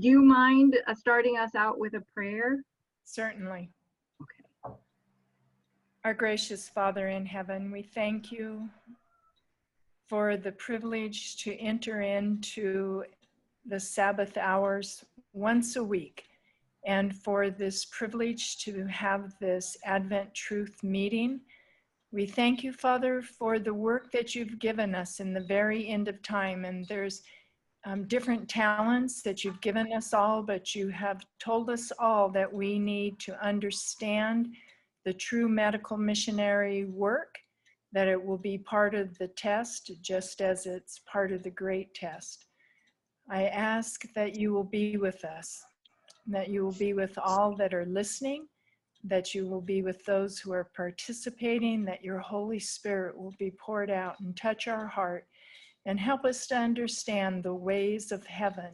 Do you mind starting us out with a prayer? Certainly. Okay. Our gracious Father in heaven, we thank you for the privilege to enter into the Sabbath hours once a week, and for this privilege to have this Advent Truth meeting. We thank you, Father, for the work that you've given us in the very end of time. And there's different talents that you've given us all, but you have told us all that we need to understand the true medical missionary work, that it will be part of the test, just as it's part of the great test. I ask that you will be with us, that you will be with all that are listening, that you will be with those who are participating, that your Holy Spirit will be poured out and touch our heart and help us to understand the ways of heaven,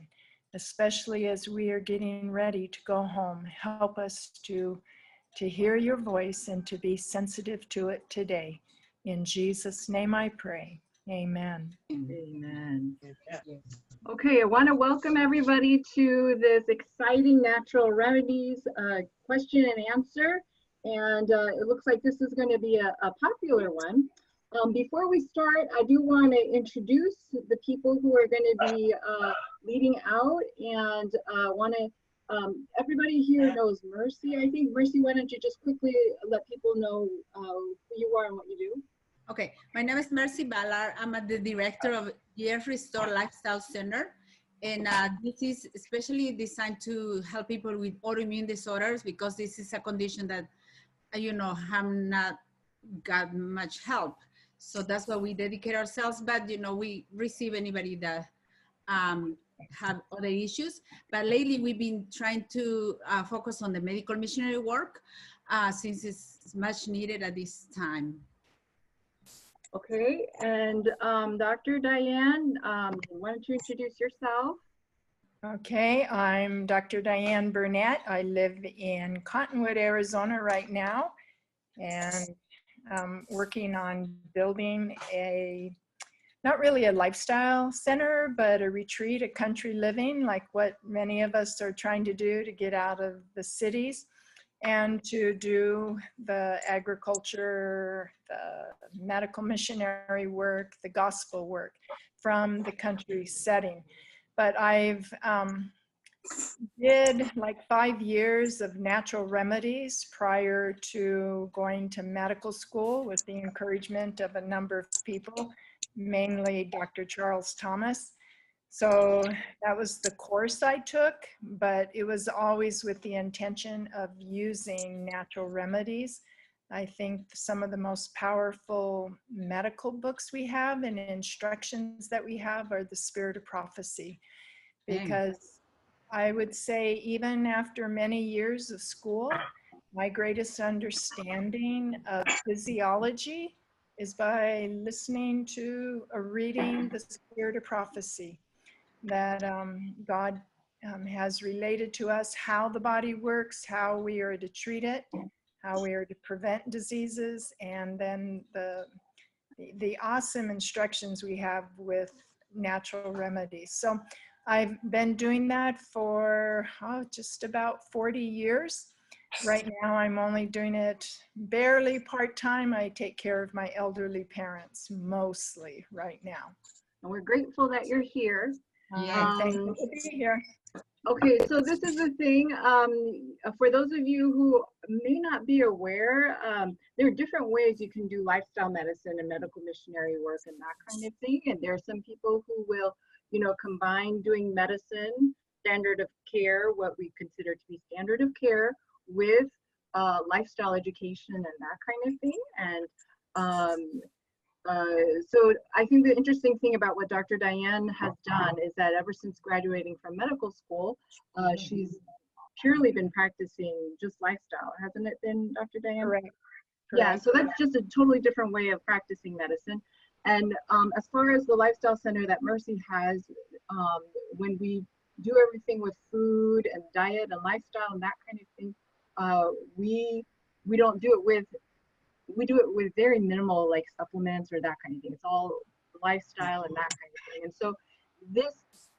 especially as we are getting ready to go home. Help us to hear your voice and to be sensitive to it today. In Jesus' name I pray. Amen. Amen. Okay, I want to welcome everybody to this exciting Natural Remedies question and answer. And it looks like this is going to be a popular one. Before we start, I do want to introduce the people who are going to be leading out, and everybody here knows Mercy. I think, Mercy, why don't you just quickly let people know who you are and what you do? Okay, my name is Mercy Ballard. I'm the director of Year Restore Lifestyle Center. And this is especially designed to help people with autoimmune disorders, because this is a condition that, you know, have not got much help. So that's why we dedicate ourselves. But, you know, we receive anybody that have other issues. But lately we've been trying to focus on the medical missionary work since it's much needed at this time. Okay, and Dr. Diane, why don't you introduce yourself? Okay, I'm Dr. Diane Burnett. I live in Cottonwood, Arizona right now, and working on building not really a lifestyle center, but a retreat, a country living, like what many of us are trying to do to get out of the cities and to do the agriculture, the medical missionary work, the gospel work from the country setting. But I've did like 5 years of natural remedies prior to going to medical school with the encouragement of a number of people, mainly Dr. Charles Thomas. So that was the course I took, but it was always with the intention of using natural remedies. I think some of the most powerful medical books we have and instructions that we have are the Spirit of Prophecy, because I would say even after many years of school, my greatest understanding of physiology is by listening to or reading the Spirit of Prophecy, that God has related to us how the body works, how we are to treat it, how we are to prevent diseases, and then the awesome instructions we have with natural remedies. So I've been doing that for just about 40 years. Right now I'm only doing it barely part-time. I take care of my elderly parents mostly right now. And we're grateful that you're here. Thank you for being here. Okay, so this is the thing, for those of you who may not be aware, there are different ways you can do lifestyle medicine and medical missionary work and that kind of thing. And there are some people who will, you know, combine doing medicine, standard of care, what we consider to be standard of care, with lifestyle education and that kind of thing. And so I think the interesting thing about what Dr. Diane has done is that ever since graduating from medical school, she's purely been practicing just lifestyle, hasn't it been, Dr. Diane? Correct. Yeah, so that's just a totally different way of practicing medicine. And as far as the lifestyle center that Mercy has, when we do everything with food and diet and lifestyle and that kind of thing, we don't do it with, we do it with very minimal like supplements or that kind of thing. It's all lifestyle and that kind of thing. And so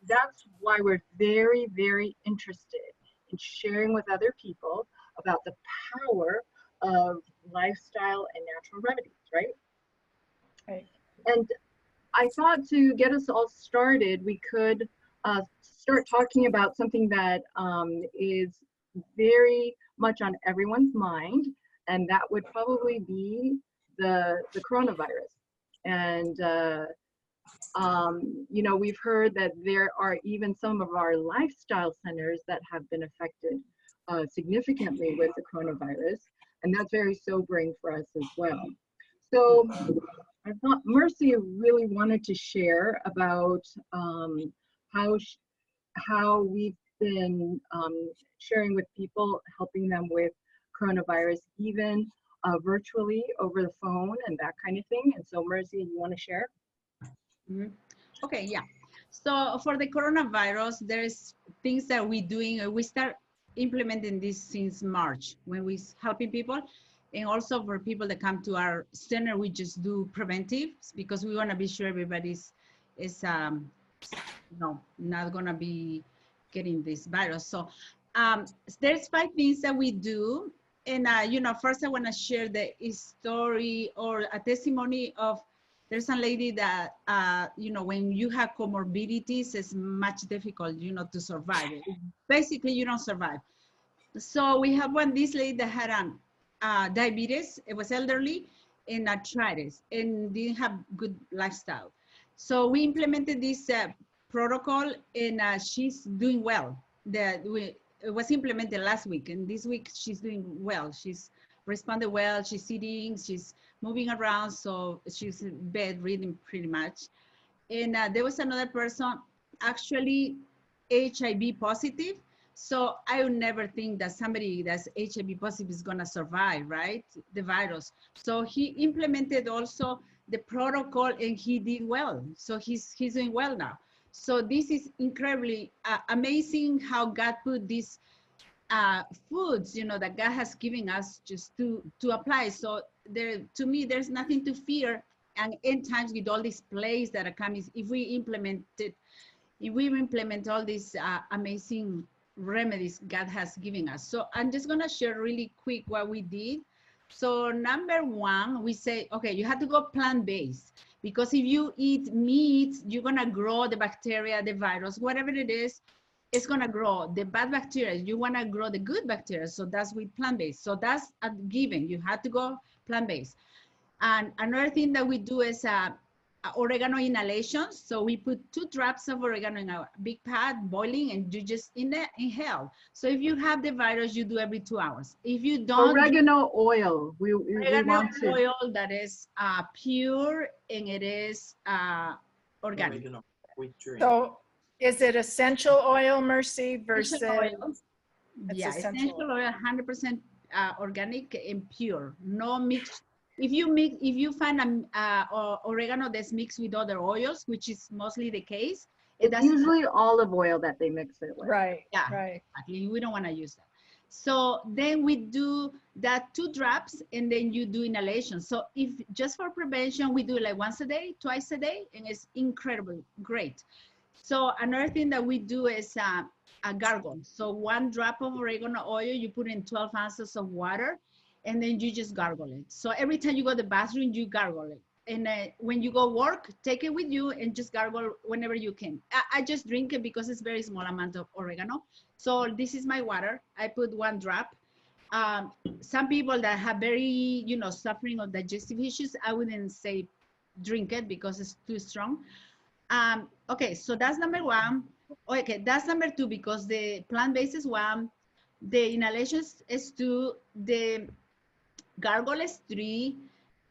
that's why we're very, very interested in sharing with other people about the power of lifestyle and natural remedies, right? Right. And I thought to get us all started, we could start talking about something that is very much on everyone's mind, and that would probably be the coronavirus. And you know, we've heard that there are even some of our lifestyle centers that have been affected significantly with the coronavirus, and that's very sobering for us as well. So I thought Mercy really wanted to share about how we've been sharing with people, helping them with coronavirus, even virtually over the phone and that kind of thing. And so Mercy, you want to share? Mhm. Okay, yeah. So for the coronavirus, there's things that we're doing. We start implementing this since March when we helping people. And also for people that come to our center, we just do preventives because we want to be sure everybody's not gonna be getting this virus. So there's 5 things that we do. And first I want to share the story or a testimony of there's a lady that when you have comorbidities, it's much difficult to survive. Basically you don't survive. So we have this lady that had diabetes. It was elderly and arthritis and didn't have good lifestyle. So we implemented this protocol and she's doing well. It was implemented last week, and this week she's doing well. She's responded well. She's eating, she's moving around, so she's in bed reading pretty much. And there was another person, actually HIV positive. So I would never think that somebody that's HIV positive is gonna survive, right? The virus. So he implemented also the protocol and he did well. So he's doing well now. So this is incredibly amazing how God put these foods, that God has given us just to apply. So to me, there's nothing to fear. And in times with all these plays that are coming, if we implement all these amazing remedies God has given us. So I'm just gonna share really quick what we did. So number 1, we say, okay, you have to go plant-based, because if you eat meat, you're gonna grow the bacteria, the virus, whatever it is, it's gonna grow the bad bacteria. You wanna grow the good bacteria. So that's with plant-based. So that's a given. You have to go plant-based. And another thing that we do is oregano inhalation. So we put 2 drops of oregano in a big pot, boiling, and you just inhale. So if you have the virus, you do every 2 hours. If you don't, oregano oil. We want to. Oil that is pure and it is organic. So is it essential oil, Mercy, versus Oil. Yeah, essential oil, 100% organic and pure, no mix. If you find oregano that's mixed with other oils, which is mostly the case, It's usually olive oil that they mix it with. Right. Yeah, right. exactly. We don't want to use that. So then we do that 2 drops, and then you do inhalation. So if just for prevention, we do like once a day, twice a day, and it's incredibly great. So another thing that we do is a gargle. So 1 drop of oregano oil, you put in 12 ounces of water, and then you just gargle it. So every time you go to the bathroom, you gargle it. And when you go work, take it with you and just gargle whenever you can. I just drink it because it's very small amount of oregano. So this is my water. I put 1 drop. Some people that have very, suffering of digestive issues, I wouldn't say drink it because it's too strong. Okay, so that's number 1. Okay, that's number 2, because the plant-based is 1, the inhalation is 2, the gargle is 3.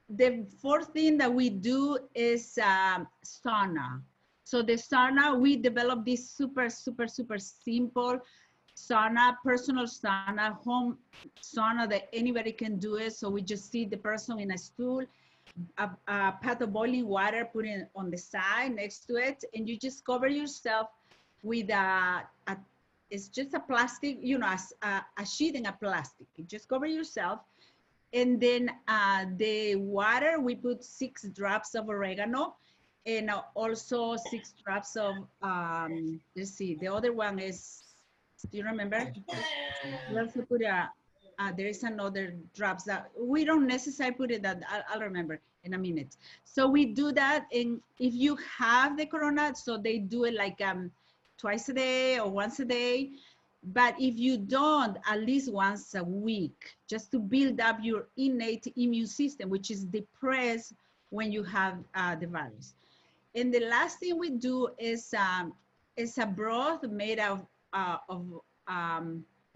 The 4th thing that we do is sauna. So the sauna, we developed this super simple sauna, personal sauna, home sauna that anybody can do it. So we just sit the person in a stool, a pot of boiling water, put it on the side next to it, and you just cover yourself with it's just a plastic, a sheet in a plastic. You just cover yourself. And then the water, we put 6 drops of oregano, and also 6 drops of, let's see, the other one is, do you remember? We also put there is another drops that we don't necessarily put it, that I'll remember in a minute. So we do that, and if you have the corona, so they do it like twice a day or once a day. But if you don't, at least once a week, just to build up your innate immune system, which is depressed when you have the virus. And the last thing we do is a broth made of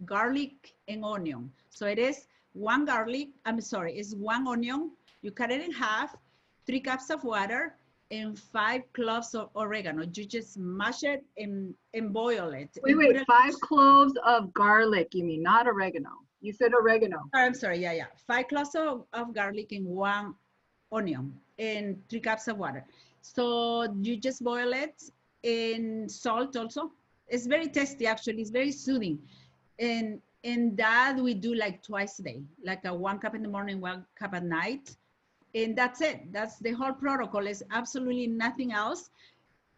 garlic and onion. So it is one garlic, it's one onion. You cut it in half, 3 cups of water, and 5 cloves of oregano. You just mash it and boil it. Wait, 5 cloves of garlic, you mean, not oregano. You said oregano. I'm sorry, yeah. 5 cloves of garlic and 1 onion and 3 cups of water. So you just boil it, and salt also. It's very tasty, actually. It's very soothing. And that we do like twice a day, like 1 cup in the morning, 1 cup at night. And that's it. That's the whole protocol. Is absolutely nothing else.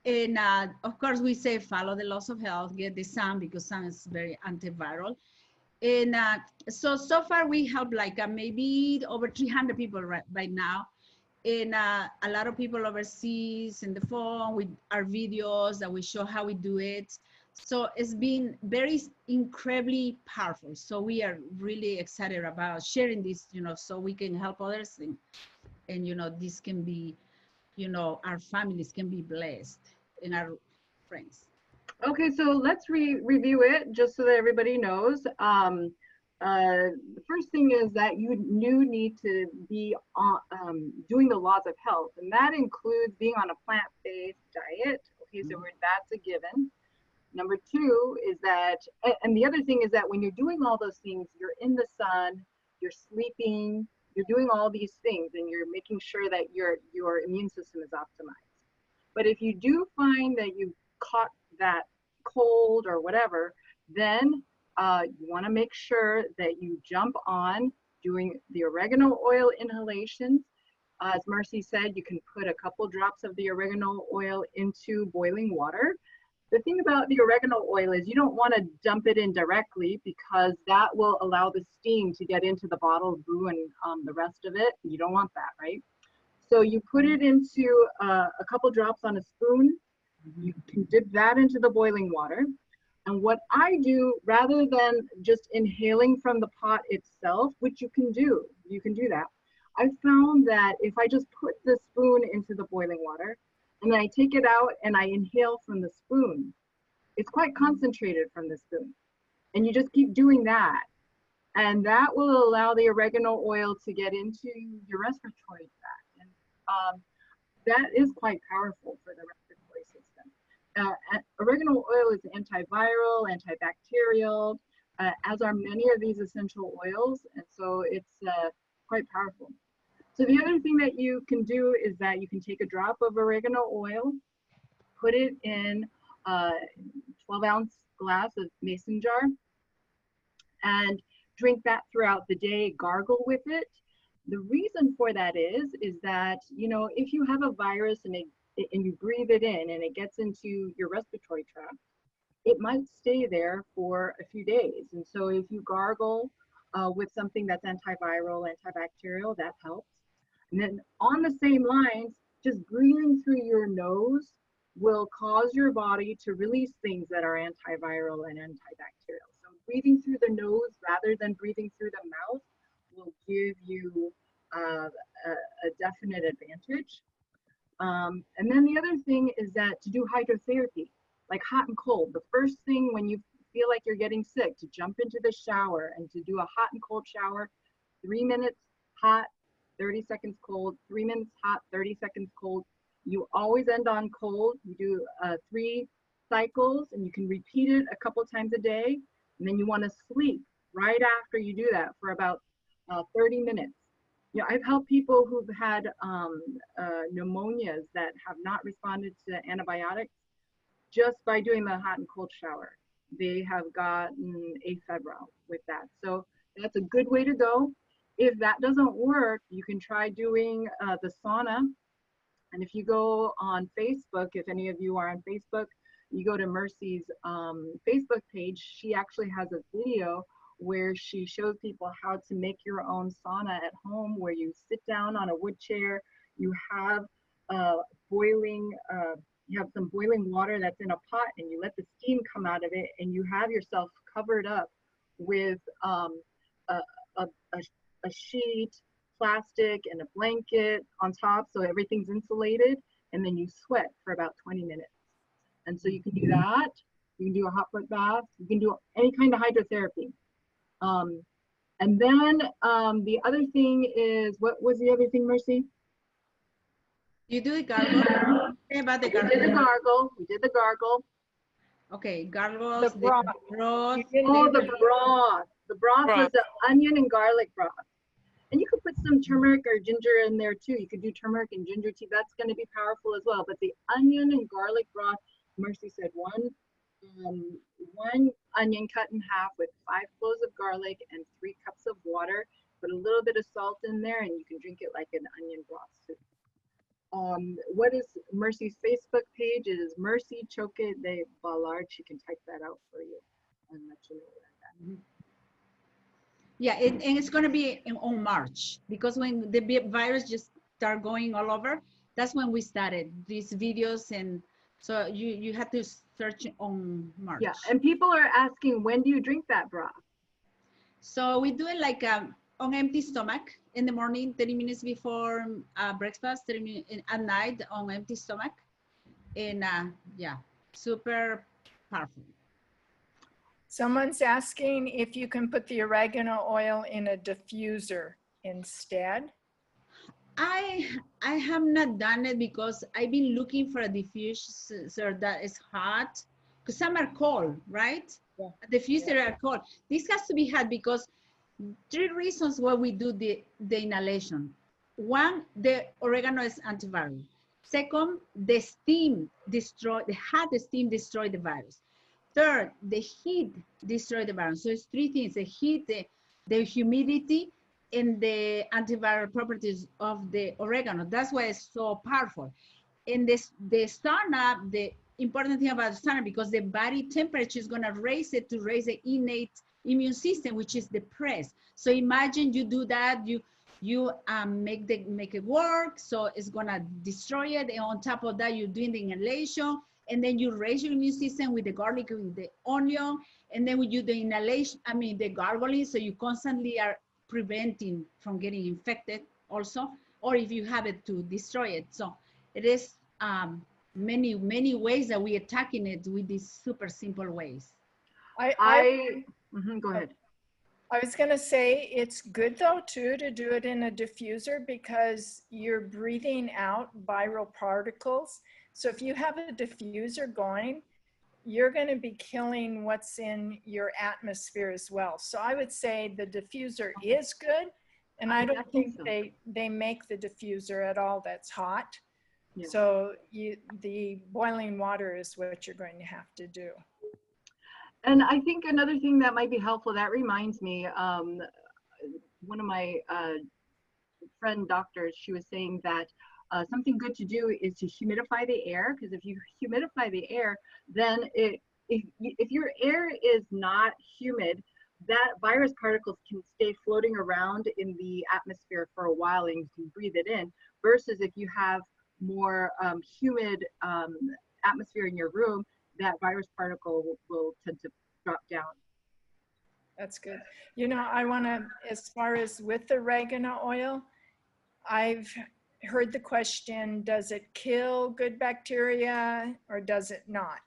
And of course, we say follow the laws of health, get the sun, because sun is very antiviral. And so far we have like maybe over 300 people right now. And a lot of people overseas in the phone with our videos that we show how we do it. So it's been very incredibly powerful. So we are really excited about sharing this, so we can help others, and this can be, our families can be blessed, and our friends. Okay, so let's review it just so that everybody knows. The first thing is that you need to be doing the laws of health, and that includes being on a plant-based diet. Okay, so that's a given. Number 2 is that, and the other thing is that when you're doing all those things, you're in the sun, you're sleeping, you're doing all these things, and you're making sure that your immune system is optimized. But if you do find that you caught that cold or whatever, then you want to make sure that you jump on doing the oregano oil inhalations. As Mercy said, you can put a couple drops of the oregano oil into boiling water. The thing about the oregano oil is you don't want to dump it in directly, because that will allow the steam to get into the bottle, ruin the rest of it. You don't want that, right? So you put it into a couple drops on a spoon. You can dip that into the boiling water. And what I do, rather than just inhaling from the pot itself, which you can do that. I found that if I just put the spoon into the boiling water, and then I take it out and I inhale from the spoon, it's quite concentrated from the spoon. And you just keep doing that. And that will allow the oregano oil to get into your respiratory tract. And that is quite powerful for the respiratory system. Oregano oil is antiviral, antibacterial, as are many of these essential oils. And so it's quite powerful. So the other thing that you can do is that you can take a drop of oregano oil, put it in a 12-ounce glass of mason jar, and drink that throughout the day, gargle with it. The reason for that is that, if you have a virus and you breathe it in and it gets into your respiratory tract, it might stay there for a few days. And so if you gargle with something that's antiviral, antibacterial, that helps. And then on the same lines, just breathing through your nose will cause your body to release things that are antiviral and antibacterial. So breathing through the nose rather than breathing through the mouth will give you a definite advantage. And then the other thing is that to do hydrotherapy, like hot and cold. The first thing when you feel like you're getting sick, to jump into the shower and to do a hot and cold shower, 3 minutes hot, 30 seconds cold, 3 minutes hot, 30 seconds cold. You always end on cold. You do 3 cycles, and you can repeat it a couple times a day. And then you want to sleep right after you do that for about 30 minutes. I've helped people who've had pneumonias that have not responded to antibiotics just by doing the hot and cold shower. They have gotten afebrile with that. So that's a good way to go. If that doesn't work, you can try doing the sauna. And if you go on Facebook, if any of you are on Facebook, you go to Mercy's Facebook page, she actually has a video where she shows people how to make your own sauna at home, where you sit down on a wood chair, you have you have some boiling water that's in a pot, and you let the steam come out of it, and you have yourself covered up with a sheet, plastic, and a blanket on top, so everything's insulated, and then you sweat for about 20 minutes. And so you can do that. You can do a hot foot bath. You can do any kind of hydrotherapy. And then the other thing is, what was the other thing, Mercy? You do the gargle? Say about the gargle. We did the gargle. We did the gargle. Okay, gargles. The broth. Oh, the broth. The broth was the onion and garlic broth. And you could put some turmeric or ginger in there too. You could do turmeric and ginger tea. That's going to be powerful as well. But the onion and garlic broth, Mercy said one onion cut in half with 5 cloves of garlic and 3 cups of water. Put a little bit of salt in there, and you can drink it like an onion broth soup. What is Mercy's Facebook page? It is Mercy Choque de Ballard. She can type that out for you and let you know where that. Yeah, and it's going to be on March, because when the virus just start going all over, that's when we started these videos. And so you have to search on March. Yeah, and people are asking, when do you drink that broth? So we do it like on empty stomach in the morning, 30 minutes before breakfast, 30 minutes at night on empty stomach. And yeah, super powerful. Someone's asking if you can put the oregano oil in a diffuser instead. I have not done it because I've been looking for a diffuser that is hot, because some are cold, right? Yeah. A diffuser are cold. This has to be hot because 3 reasons why we do the inhalation. 1, the oregano is antiviral. 2nd, the hot steam destroy the virus. 3rd, the heat destroy the virus. So it's 3 things: the heat, the humidity, and the antiviral properties of the oregano. That's why it's so powerful. And the sauna, the important thing about the sauna, because the body temperature is going to raise it to raise the innate immune system, which is depressed. So imagine you do that, you make it work, so it's going to destroy it. And on top of that, you're doing the inhalation, and then you raise your immune system with the garlic, with the onion, and then we do the inhalation, the gargling, so you constantly are preventing from getting infected also, or if you have it, to destroy it. So it is many ways that we are attacking it with these super simple ways. Go ahead. I was going to say it's good though too to do it in a diffuser, because you're breathing out viral particles. So if you have a diffuser going, you're going to be killing what's in your atmosphere as well. So I would say the diffuser is good, and I don't think so. they make the diffuser at all that's hot. Yeah. So the boiling water is what you're going to have to do. And I think another thing that might be helpful, that reminds me, one of my friend doctors, she was saying that something good to do is to humidify the air, because if you humidify the air, then if your air is not humid, that virus particles can stay floating around in the atmosphere for a while and you can breathe it in, versus if you have more humid atmosphere in your room, that virus particle will tend to drop down. That's good. You know, I want to, as far as with the oregano oil, I've heard the question, does it kill good bacteria or does it not?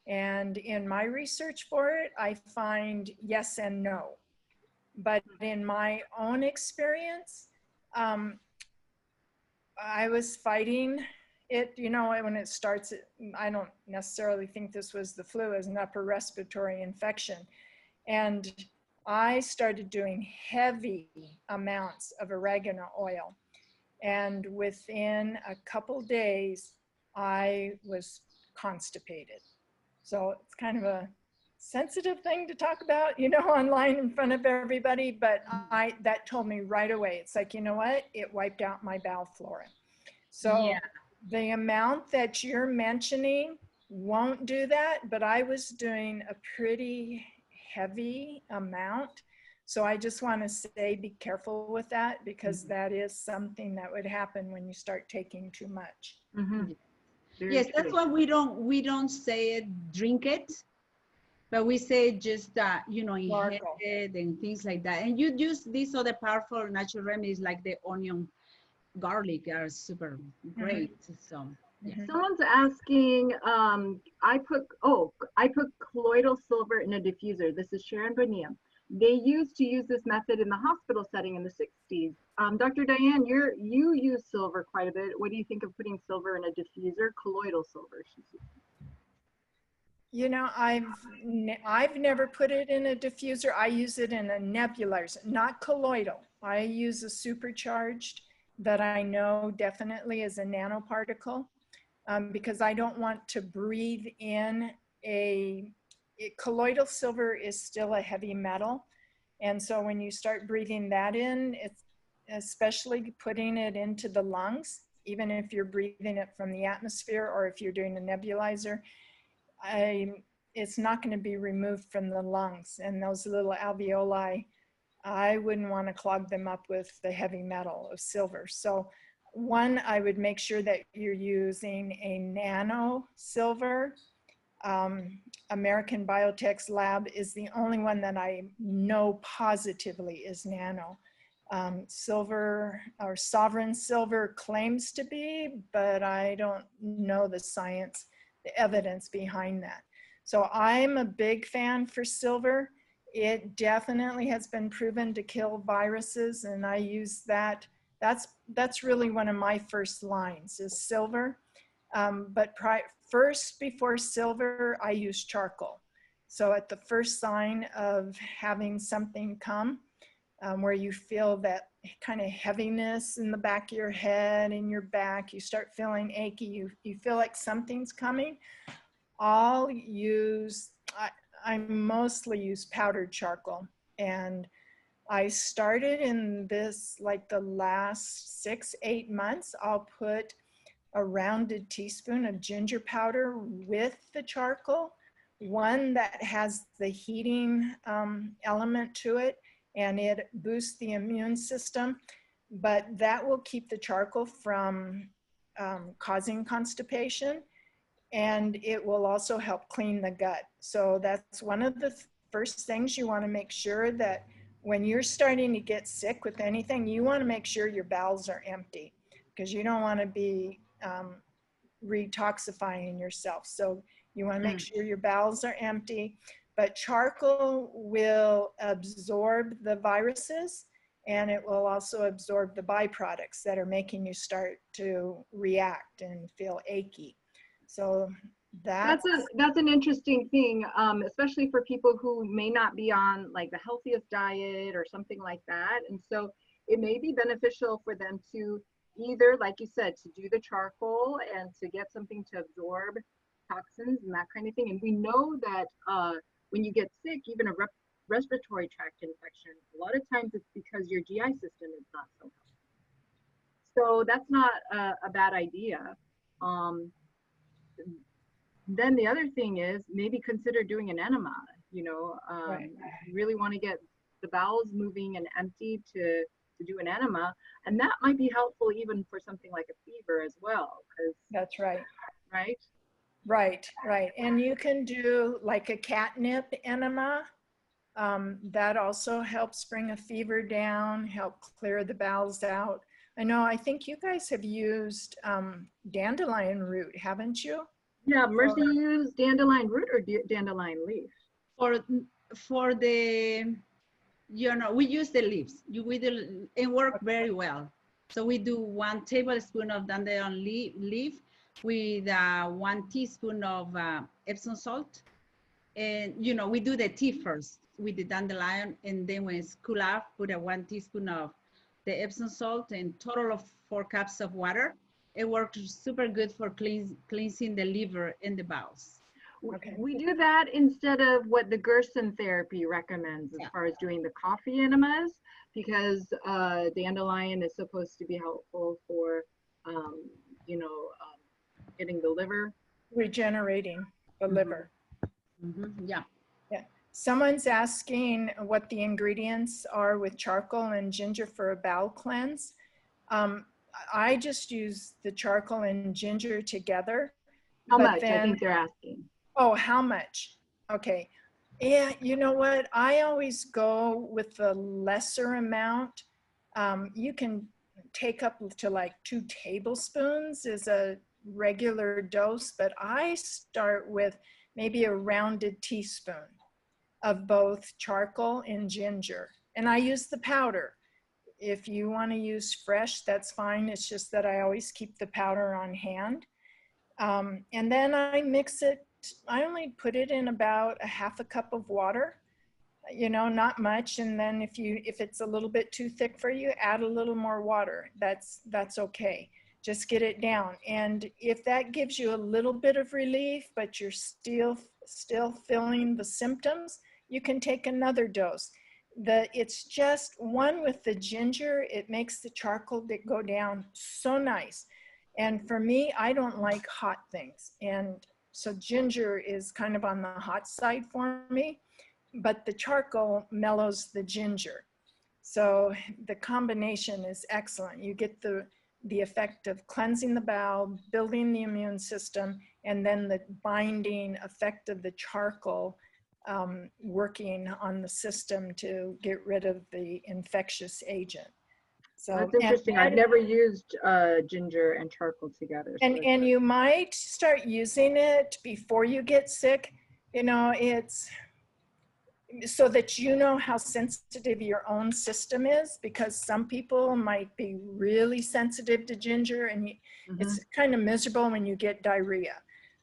And in my research for it, I find yes and no. But in my own experience, I was fighting it, you know, when it starts, I don't necessarily think this was the flu, as an upper respiratory infection. And I started doing heavy amounts of oregano oil. And within a couple days, I was constipated. So it's kind of a sensitive thing to talk about, you know, online in front of everybody, but that told me right away. It's like, you know what? It wiped out my bowel flora. So yeah. The amount that you're mentioning won't do that, but I was doing a pretty heavy amount. So I just want to say be careful with that, because that is something that would happen when you start taking too much. Mhm. Very Yes, that's true. why we don't say it, drink it, but we say just you know, inhale Sparkle. it and things like that. And you use these other powerful natural remedies like the onion, garlic are super great. So yeah. Someone's asking, I put colloidal silver in a diffuser. This is Sharon Bonilla. They used to use this method in the hospital setting in the 60s. Dr. Diane, you use silver quite a bit. What do you think of putting silver in a diffuser? Colloidal silver. You know, I've never put it in a diffuser. I use it in a nebulizer, not colloidal. I use a supercharged that I know definitely is a nanoparticle, because I don't want to breathe in colloidal silver is still a heavy metal. And so when you start breathing that in, it's especially putting it into the lungs, even if you're breathing it from the atmosphere or if you're doing a nebulizer, it's not going to be removed from the lungs. And those little alveoli, I wouldn't want to clog them up with the heavy metal of silver. So one, I would make sure that you're using a nano silver. American Biotech's lab is the only one that I know positively is nano. Silver or Sovereign Silver claims to be, but I don't know the science, the evidence behind that. So I'm a big fan for silver. It definitely has been proven to kill viruses, and I use that. That's really one of my first lines is silver. But first, before silver, I use charcoal. So at the first sign of having something come, where you feel that kind of heaviness in the back of your head and your back, you start feeling achy, you feel like something's coming, I mostly use powdered charcoal. And I started in this, like the last 6-8 months, I'll put a rounded teaspoon of ginger powder with the charcoal, one that has the heating element to it, and it boosts the immune system, but that will keep the charcoal from causing constipation, and it will also help clean the gut. So that's one of the first things you want to make sure, that when you're starting to get sick with anything, you want to make sure your bowels are empty, because you don't want to be retoxifying yourself. So you want to make sure your bowels are empty, but charcoal will absorb the viruses, and it will also absorb the byproducts that are making you start to react and feel achy. So that's an interesting thing, especially for people who may not be on like the healthiest diet or something like that. And so it may be beneficial for them to either, like you said, to do the charcoal and to get something to absorb toxins and that kind of thing. And we know that when you get sick, even a respiratory tract infection, a lot of times it's because your GI system is not so healthy. So that's not a bad idea. Then the other thing is maybe consider doing an enema. You know, right. You really want to get the bowels moving and empty to do an enema, and that might be helpful even for something like a fever as well. That's right. Right. Right. And you can do like a catnip enema. That also helps bring a fever down, help clear the bowels out. I think you guys have used dandelion root, haven't you? Yeah, Mercy used dandelion root or dandelion leaf? For the, you know, we use the leaves. It worked very well. So we do 1 tablespoon of dandelion leaf with 1 teaspoon of Epsom salt. And, you know, we do the tea first with the dandelion, and then when it's cool off, put 1 teaspoon of the Epsom salt and total of 4 cups of water. It worked super good for cleansing the liver and the bowels. Okay. We do that instead of what the Gerson therapy recommends as far as doing the coffee enemas, because dandelion is supposed to be helpful for you know, getting the liver. Regenerating the liver. Yeah. Yeah. Someone's asking what the ingredients are with charcoal and ginger for a bowel cleanse. I just use the charcoal and ginger together. How much? I think they're asking. Oh, how much? Okay. Yeah, you know what? I always go with the lesser amount. You can take up to like 2 tablespoons is a regular dose, but I start with maybe a rounded teaspoon of both charcoal and ginger. And I use the powder. If you want to use fresh, that's fine. It's just that I always keep the powder on hand. And then I mix it. I only put it in about a half a cup of water, you know, not much. And then if it's a little bit too thick for you, add a little more water. That's okay. Just get it down. And if that gives you a little bit of relief, but you're still feeling the symptoms, you can take another dose. It's just one with the ginger, it makes the charcoal go down so nice. And for me, I don't like hot things. And so ginger is kind of on the hot side for me, but the charcoal mellows the ginger. So the combination is excellent. You get the effect of cleansing the bowel, building the immune system, and then the binding effect of the charcoal working on the system to get rid of the infectious agent. So that's interesting. I've never used ginger and charcoal together. So and you might start using it before you get sick. You know, it's so that you know how sensitive your own system is, because some people might be really sensitive to ginger, and it's kind of miserable when you get diarrhea.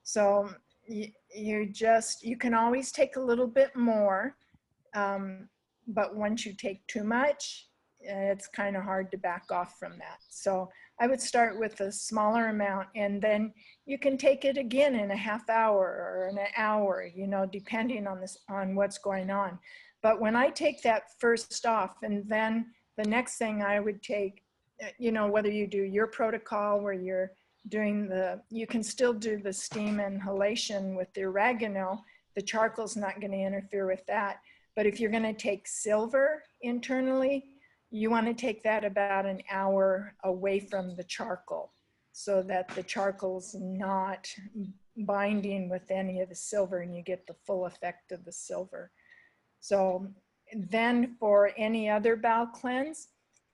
So you can always take a little bit more, but once you take too much, it's kind of hard to back off from that. So I would start with a smaller amount, and then you can take it again in a half hour or in an hour, you know, depending on what's going on. But when I take that first off, and then the next thing I would take, you know, whether you do your protocol where you're doing you can still do the steam inhalation with the oregano. The charcoal's not going to interfere with that. But if you're going to take silver internally, you want to take that about an hour away from the charcoal so that the charcoal's not binding with any of the silver and you get the full effect of the silver. So then for any other bowel cleanse,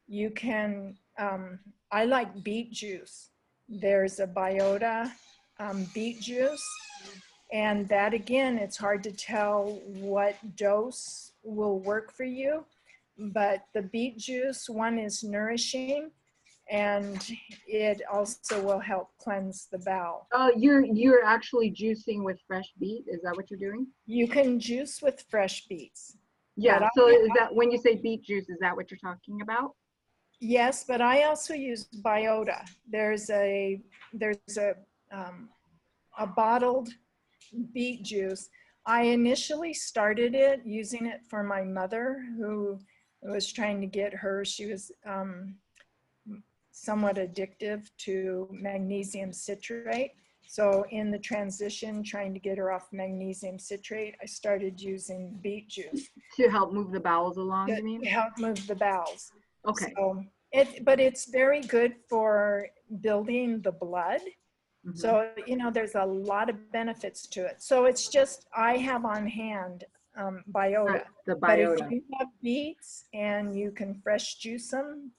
you can, I like beet juice. There's a biota beet juice, and that again, it's hard to tell what dose will work for you, but the beet juice one is nourishing, and it also will help cleanse the bowel. You're actually juicing with fresh beet? Is that what you're doing? You can juice with fresh beets. Yeah, so is that, when you say beet juice, is that what you're talking about? Yes, but I also use biota. There's a bottled beet juice. I initially started it using it for my mother, who was trying to get her, she was somewhat addictive to magnesium citrate. So in the transition, trying to get her off magnesium citrate, I started using beet juice. To help move the bowels along, you mean? To help move the bowels. Okay. So but it's very good for building the blood. So, you know, there's a lot of benefits to it. So it's just, I have on hand biota. The But if biota. you have beets and you can fresh juice them,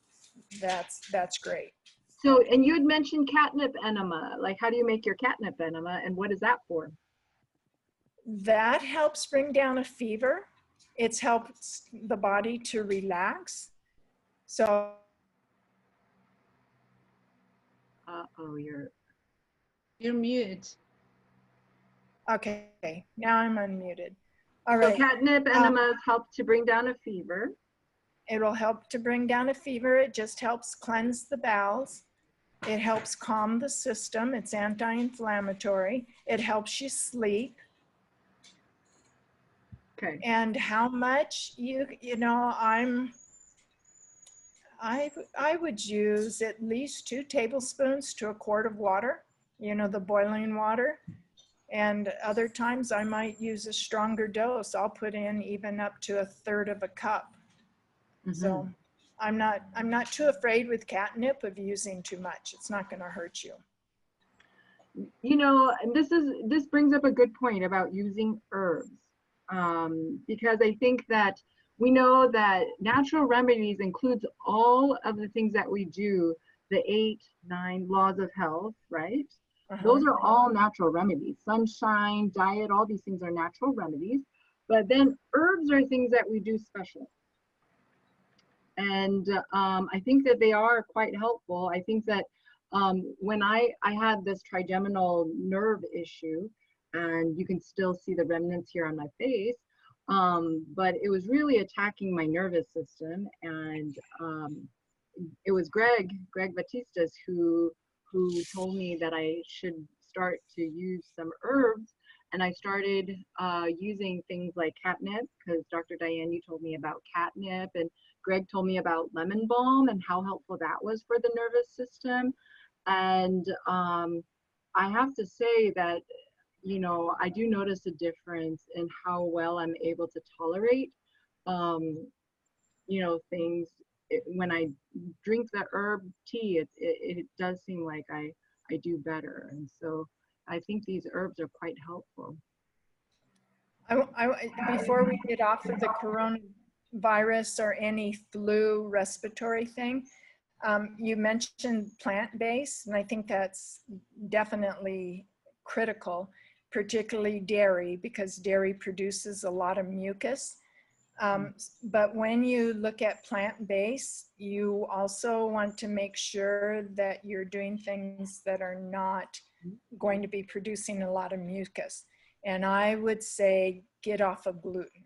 that's great. So, and you had mentioned catnip enema. Like, how do you make your catnip enema, and what is that for? That helps bring down a fever. It helps the body to relax. So. Uh-oh, you're mute. Okay, now I'm unmuted. All right. So catnip enemas help to bring down a fever. It'll help to bring down a fever. It just helps cleanse the bowels. It helps calm the system. It's anti-inflammatory. It helps you sleep. Okay. And how much you know, I would use at least 2 tablespoons to a quart of water, you know, the boiling water. And other times I might use a stronger dose. I'll put in even up to 1/3 of a cup. So I'm not too afraid with catnip of using too much. It's not going to hurt you. You know, and this brings up a good point about using herbs, because I think that we know that natural remedies includes all of the things that we do, the 8, 9 laws of health, right? Those are all natural remedies. Sunshine, diet, all these things are natural remedies. But then herbs are things that we do special. And I think that they are quite helpful. I think that when I had this trigeminal nerve issue, and you can still see the remnants here on my face, but it was really attacking my nervous system. And it was Greg Batistas who told me that I should start to use some herbs. And I started using things like catnip, because Dr. Diane, you told me about catnip, and Greg told me about lemon balm and how helpful that was for the nervous system. And I have to say that, you know, I do notice a difference in how well I'm able to tolerate, you know, things. When I drink the herb tea, it does seem like I do better. And so I think these herbs are quite helpful. Before we get off of the coronavirus or any flu respiratory thing, you mentioned plant-based, and I think that's definitely critical, particularly dairy, because dairy produces a lot of mucus. But when you look at plant-based, you also want to make sure that you're doing things that are not going to be producing a lot of mucus. And I would say get off of gluten.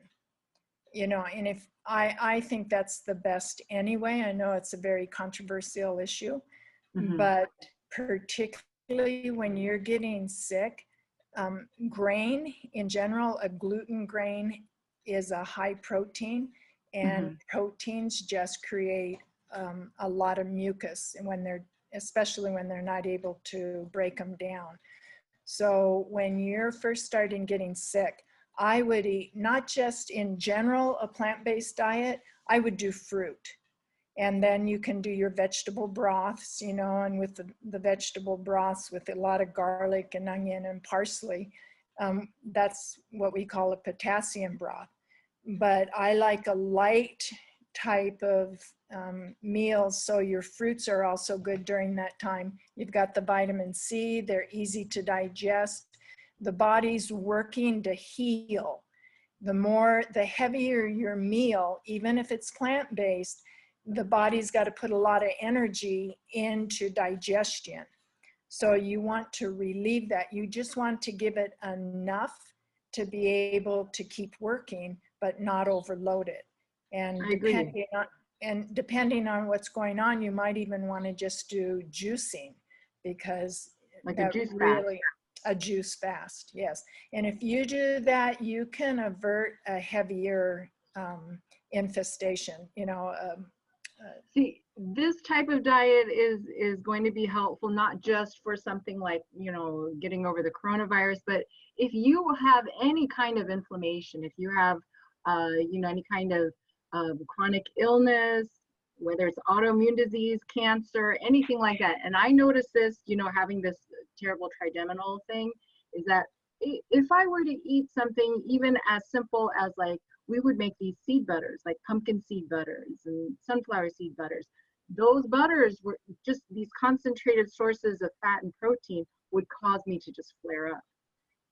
You know, and if I think that's the best anyway. I know it's a very controversial issue, but particularly when you're getting sick, grain in general, a gluten grain is a high protein, and proteins just create a lot of mucus especially when they're not able to break them down. So when you're first starting getting sick, I would eat not just in general a plant-based diet, I would do fruit. And then you can do your vegetable broths, you know, and with the vegetable broths with a lot of garlic and onion and parsley, that's what we call a potassium broth. But I like a light type of meals, so your fruits are also good during that time. You've got the vitamin C, they're easy to digest. The body's working to heal. The heavier your meal, even if it's plant-based, the body's got to put a lot of energy into digestion. So you want to relieve that. You just want to give it enough to be able to keep working, but not overload it. And depending on what's going on, you might even want to just do juicing, because like a juice fast. A juice fast, yes. And if you do that, you can avert a heavier infestation, you know. See, this type of diet is going to be helpful, not just for something like, you know, getting over the coronavirus, but if you have any kind of inflammation, if you have, you know, any kind of chronic illness, whether it's autoimmune disease, cancer, anything like that. And I noticed this, you know, having this terrible trigeminal thing, is that if I were to eat something even as simple as, like, we would make these seed butters, like pumpkin seed butters and sunflower seed butters. Those butters were just these concentrated sources of fat and protein would cause me to just flare up.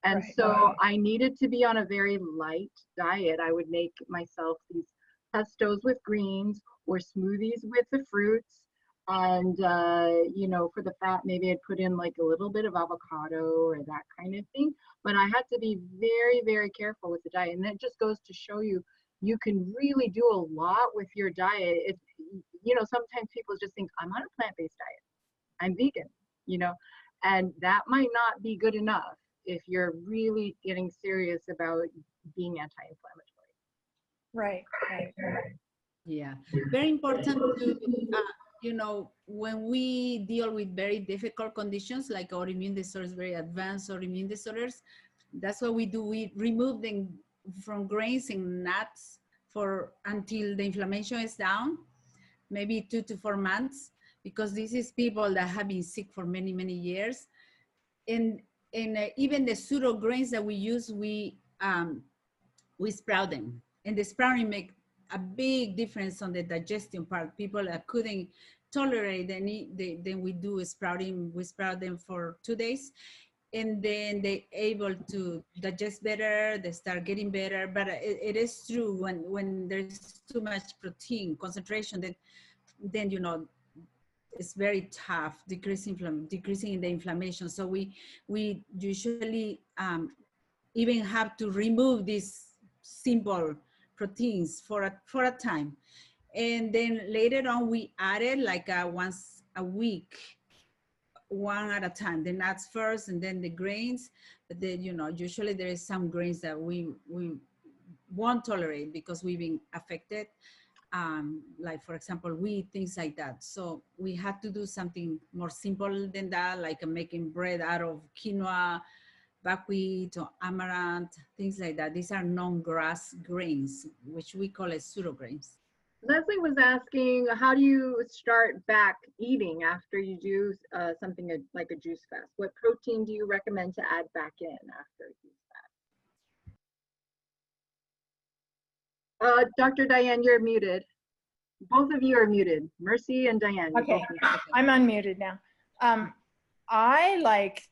And so I needed to be on a very light diet. I would make myself these pestos with greens or smoothies with the fruits. And, you know, for the fat, maybe I'd put in like a little bit of avocado or that kind of thing. But I had to be very, very careful with the diet. And that just goes to show you, you can really do a lot with your diet. It's, you know, sometimes people just think, I'm on a plant-based diet, I'm vegan, you know, and that might not be good enough if you're really getting serious about being anti-inflammatory. Right. Yeah, very important to, you know, when we deal with very difficult conditions like autoimmune disorders, very advanced autoimmune disorders, that's what we do. We remove them from grains and nuts for until the inflammation is down, maybe 2 to 4 months, because this is people that have been sick for many, many years. And even the pseudo grains that we use, we sprout them, and the sprouting make a big difference on the digestion part. People that couldn't tolerate any, then we do sprouting. We sprout them for 2 days, and then they able to digest better. They start getting better. But it is true, when there's too much protein concentration, then you know, it's very tough decreasing the inflammation. So we usually even have to remove these simple proteins for a time, and then later on we added like once a week, one at a time, the nuts first and then the grains. But then, you know, usually there is some grains that we won't tolerate because we've been affected, like for example wheat, things like that. So we had to do something more simple than that, like making bread out of quinoa, buckwheat, or amaranth, things like that. These are non-grass grains, which we call as pseudo grains. Leslie was asking, how do you start back eating after you do something like a juice fast? What protein do you recommend to add back in after a juice fast? Dr. Diane, you're muted. Both of you are muted. Mercy and Diane. Okay, I'm unmuted now. I like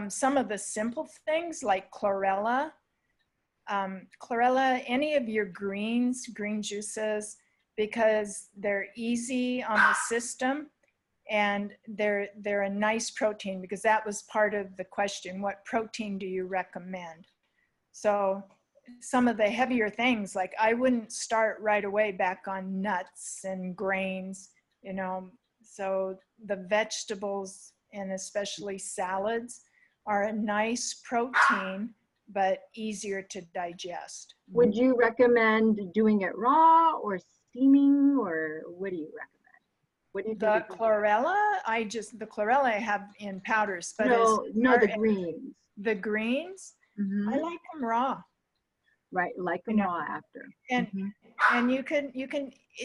some of the simple things like chlorella. Chlorella, any of your green juices, because they're easy on the system, and they're a nice protein, because that was part of the question. What protein do you recommend? So some of the heavier things, like I wouldn't start right away back on nuts and grains, you know. So the vegetables, and especially salads, are a nice protein, but easier to digest. Would you recommend doing it raw or steaming, or what do you recommend? What do you think? The chlorella, the chlorella I have in powders, but no, the greens. The greens, I like them raw. Right, like them raw after. And and you can,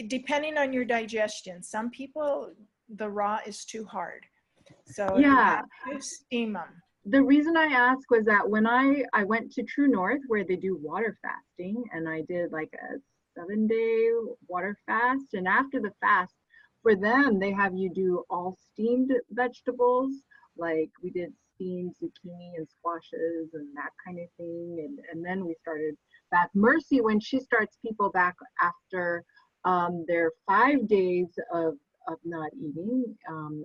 depending on your digestion, some people, the raw is too hard. So yeah, you steam them. The reason I asked was that when I went to True North, where they do water fasting, and I did like a 7-day water fast, and after the fast, for them, they have you do all steamed vegetables, like we did steamed zucchini and squashes and that kind of thing, and then we started back. Mercy, when she starts people back after their 5 days of not eating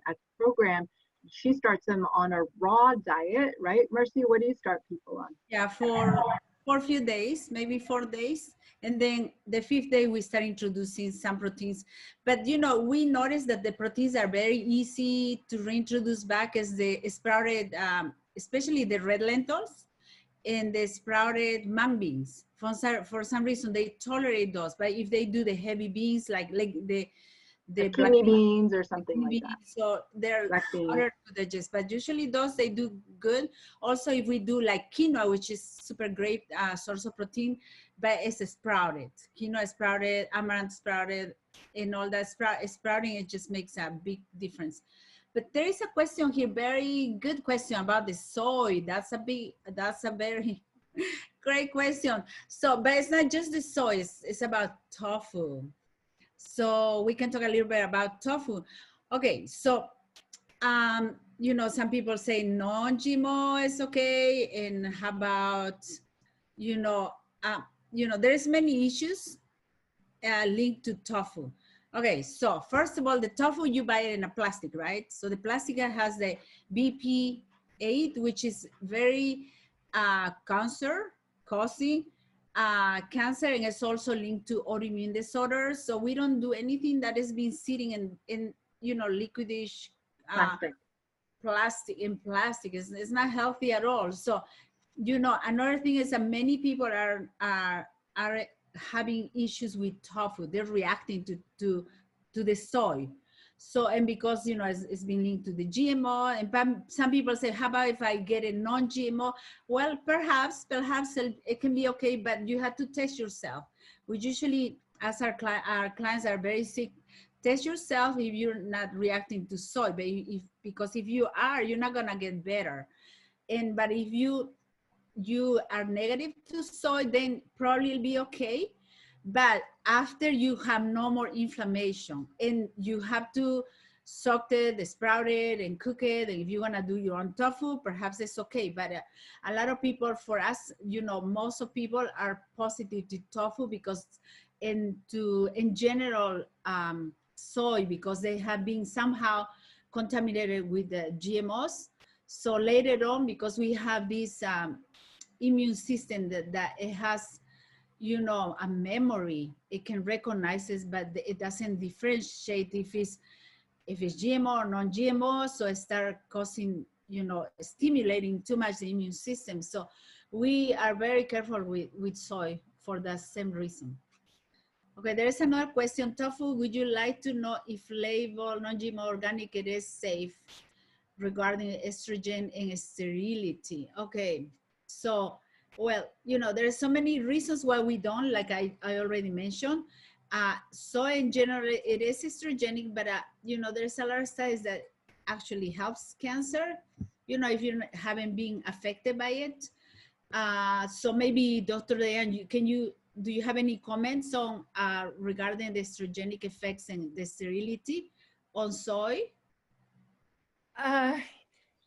at the program, she starts them on a raw diet, right? Mercy, what do you start people on? Yeah, for a few days, maybe 4 days. And then the 5th day, we start introducing some proteins. But, you know, we noticed that the proteins are very easy to reintroduce back as the sprouted, especially the red lentils and the sprouted mung beans. For some reason, they tolerate those. But if they do the heavy beans, like the kidney beans or something like that. So they're harder to digest, but usually those, they do good. Also, if we do like quinoa, which is super great source of protein, but it's sprouted. Quinoa sprouted, amaranth sprouted, and all that sprouting, it just makes a big difference. But there is a question here, very good question about the soy. That's a very great question. So, but it's not just the soy, it's about tofu. So we can talk a little bit about tofu. Okay, so, you know, some people say non-GMO is okay. And how about, there's many issues linked to tofu. Okay, so first of all, the tofu, you buy it in a plastic, right? So the plastic has the BP8, which is very causing cancer, and it's also linked to autoimmune disorders. So we don't do anything that has been sitting in liquidish plastic. It's not healthy at all. So, another thing is that many people are having issues with tofu. They're reacting to the soy. So, and because, you know, it's been linked to the GMO, and some people say, how about if I get a non-GMO? Well, perhaps it can be okay, but you have to test yourself. We usually, as our clients are very sick, test yourself if you're not reacting to soy, but because if you are, you're not gonna get better. But if you are negative to soy, then probably it'll be okay. But after you have no more inflammation, and you have to soak it, sprout it, and cook it, and if you want to do your own tofu, perhaps it's okay. But a lot of people, for us, you know, most of people are positive to tofu because in general, soy, because they have been somehow contaminated with the GMOs. So later on, because we have this immune system that it has, you know, a memory, it can recognize it, but it doesn't differentiate if it's GMO or non-GMO. So it start causing, you know, stimulating too much the immune system. So we are very careful with soy for the same reason. Okay, there is another question. Tofu, would you like to know if label non-GMO organic it is safe regarding estrogen and sterility? Okay, so, well, you know, there are so many reasons why we don't, like I already mentioned. Soy in general, it is estrogenic, but you know, there's a lot of studies that actually helps cancer, you know, if you haven't been affected by it. So maybe Dr. Diane, do you have any comments on regarding the estrogenic effects and the sterility on soy?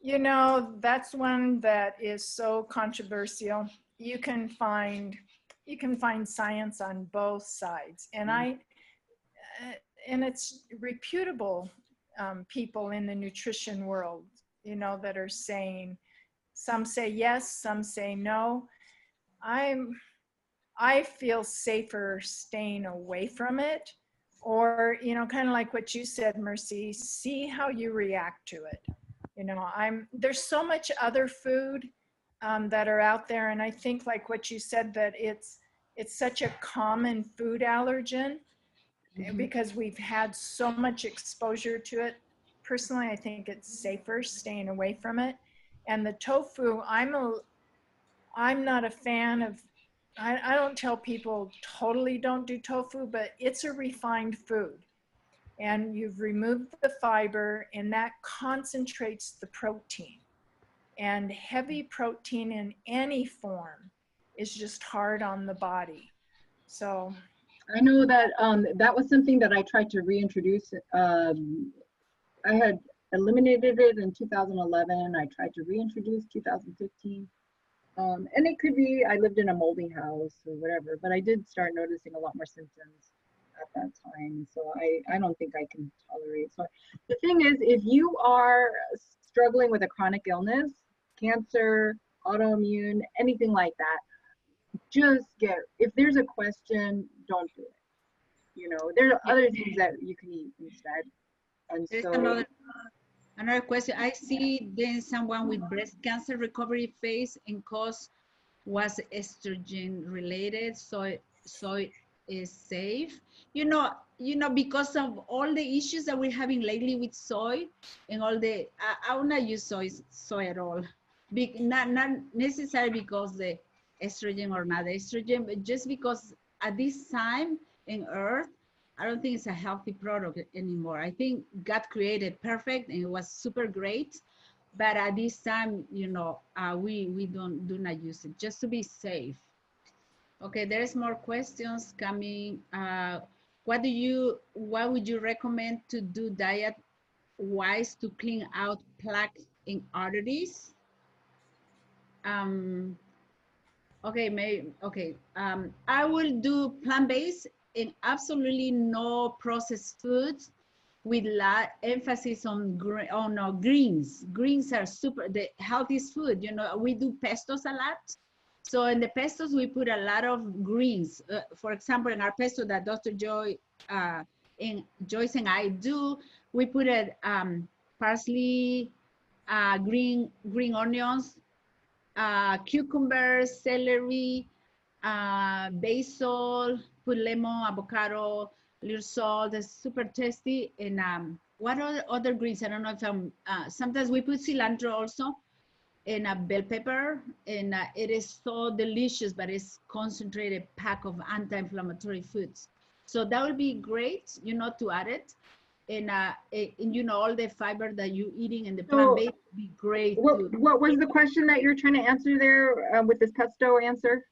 You know, that's one that is so controversial. You can find science on both sides, and and it's reputable people in the nutrition world, you know, that are saying, some say yes, some say no. I feel safer staying away from it, or, you know, kind of like what you said, Mercy, see how you react to it. You know, there's so much other food that are out there, and I think, like what you said, that it's such a common food allergen because we've had so much exposure to it. Personally, I think it's safer staying away from it. And the tofu, I'm not a fan of. I don't tell people totally don't do tofu, but it's a refined food. And you've removed the fiber, and that concentrates the protein. And heavy protein in any form is just hard on the body. So I know that that was something that I tried to reintroduce. I had eliminated it in 2011. I tried to reintroduce 2015. And it could be I lived in a moldy house or whatever, but I did start noticing a lot more symptoms at that time. So I don't think I can tolerate. So the thing is, if you are struggling with a chronic illness, cancer, autoimmune, anything like that, just if there's a question, don't do it. You know, there are other things that you can eat instead. And so another question. I see then someone with breast cancer recovery phase and cause was estrogen related, so is safe. You know, because of all the issues that we're having lately with soy and all the, I will not use soy at all. Not necessarily because the estrogen or not estrogen, but just because at this time in Earth, I don't think it's a healthy product anymore. I think God created perfect and it was super great, but at this time, you know, we do not use it just to be safe. Okay, there's more questions coming. What would you recommend to do diet wise to clean out plaque in arteries? I will do plant-based and absolutely no processed foods, with emphasis on greens. Greens are the healthiest food. You know, we do pestos a lot. So in the pestos, we put a lot of greens. For example, in our pesto that Dr. Joyce and I do, we put parsley, green onions, cucumbers, celery, basil, put lemon, avocado, little salt. It's super tasty. And what are other greens? I don't know if I'm, sometimes we put cilantro also, and a bell pepper, and it is so delicious, but it's concentrated pack of anti-inflammatory foods. So that would be great, you know, to add it. And you know, all the fiber that you're eating and the plant-based would be great. What was the question that you're trying to answer there with this pesto answer?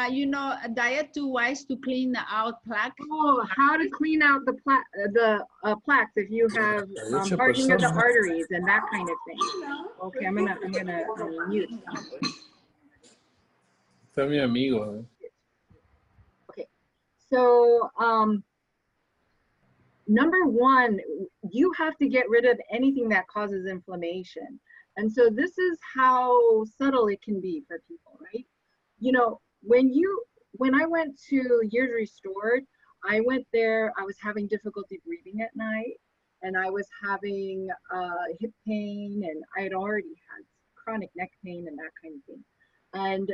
You know, a diet too wise to clean out plaque. Oh, how to clean out the plaques if you have hardening of the arteries and that kind of thing. Okay, I'm gonna mute. Está mi amigo. Okay, so number one, you have to get rid of anything that causes inflammation, and so this is how subtle it can be for people, right? You know, when I went to Years Restored, I went there, I was having difficulty breathing at night, and I was having hip pain, and I had already had chronic neck pain and that kind of thing. And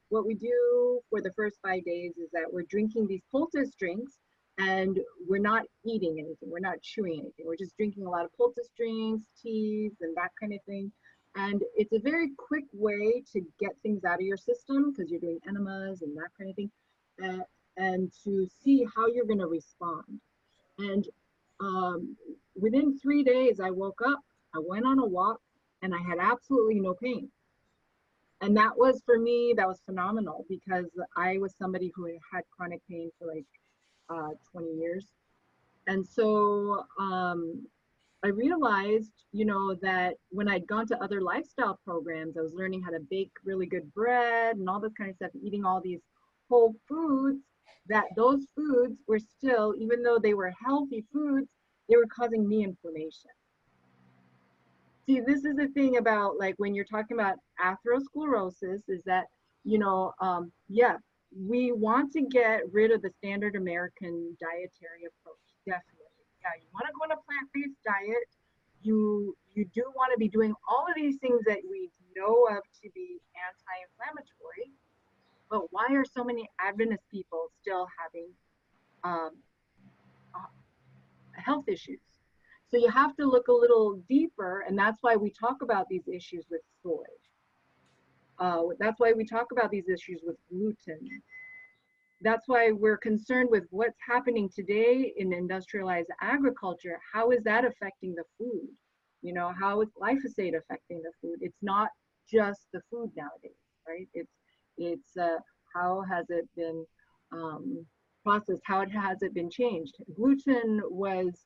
what we do for the first 5 days is that we're drinking these poultice drinks, and we're not eating anything, we're not chewing anything, we're just drinking a lot of poultice drinks, teas, and that kind of thing. And it's a very quick way to get things out of your system because you're doing enemas and that kind of thing, and to see how you're going to respond. And within 3 days, I woke up, I went on a walk, and I had absolutely no pain. And that was, for me, that was phenomenal because I was somebody who had chronic pain for like 20 years. And so I realized, you know, that when I'd gone to other lifestyle programs, I was learning how to bake really good bread and all this kind of stuff, eating all these whole foods, that those foods were still, even though they were healthy foods, they were causing me inflammation. See, this is the thing about, like, when you're talking about atherosclerosis, is that, you know, yeah, we want to get rid of the standard American dietary approach, definitely. Yeah, you want to go on a plant-based diet. You do want to be doing all of these things that we know of to be anti-inflammatory, but why are so many Adventist people still having health issues? So you have to look a little deeper, and that's why we talk about these issues with soy. That's why we talk about these issues with gluten. That's why we're concerned with what's happening today in industrialized agriculture. How is that affecting the food? You know, how is glyphosate affecting the food? It's not just the food nowadays, right? It's how has it been processed? How has it been changed? Gluten was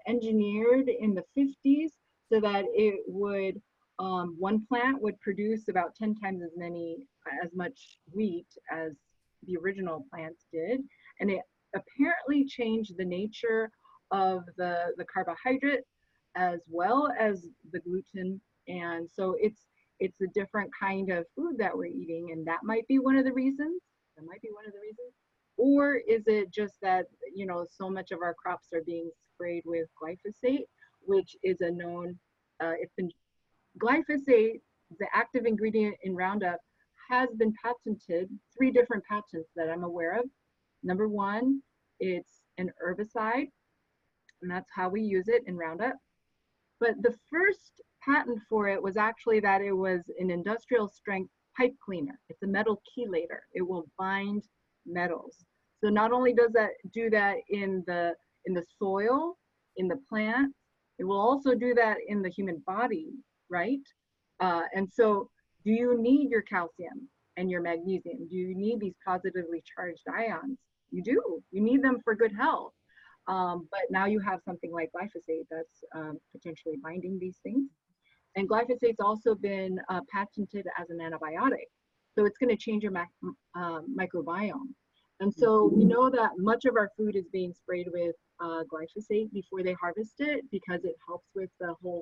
engineered in the 50s so that it would, one plant would produce about 10 times as much wheat as the original plants did, and it apparently changed the nature of the carbohydrate as well as the gluten. And so it's a different kind of food that we're eating, and that might be one of the reasons. That might be one of the reasons. Or is it just that, you know, so much of our crops are being sprayed with glyphosate, which is a known, glyphosate, the active ingredient in Roundup, has been patented, 3 different patents that I'm aware of. Number one, it's an herbicide, and that's how we use it in Roundup. But the first patent for it was actually that it was an industrial strength pipe cleaner. It's a metal chelator. It will bind metals. So not only does that do that in the soil, in the plant, it will also do that in the human body, right? And so, do you need your calcium and your magnesium? Do you need these positively charged ions? You do. You need them for good health. But now you have something like glyphosate that's potentially binding these things. And glyphosate's also been patented as an antibiotic. So it's going to change your microbiome. And so we know that much of our food is being sprayed with glyphosate before they harvest it because it helps with the whole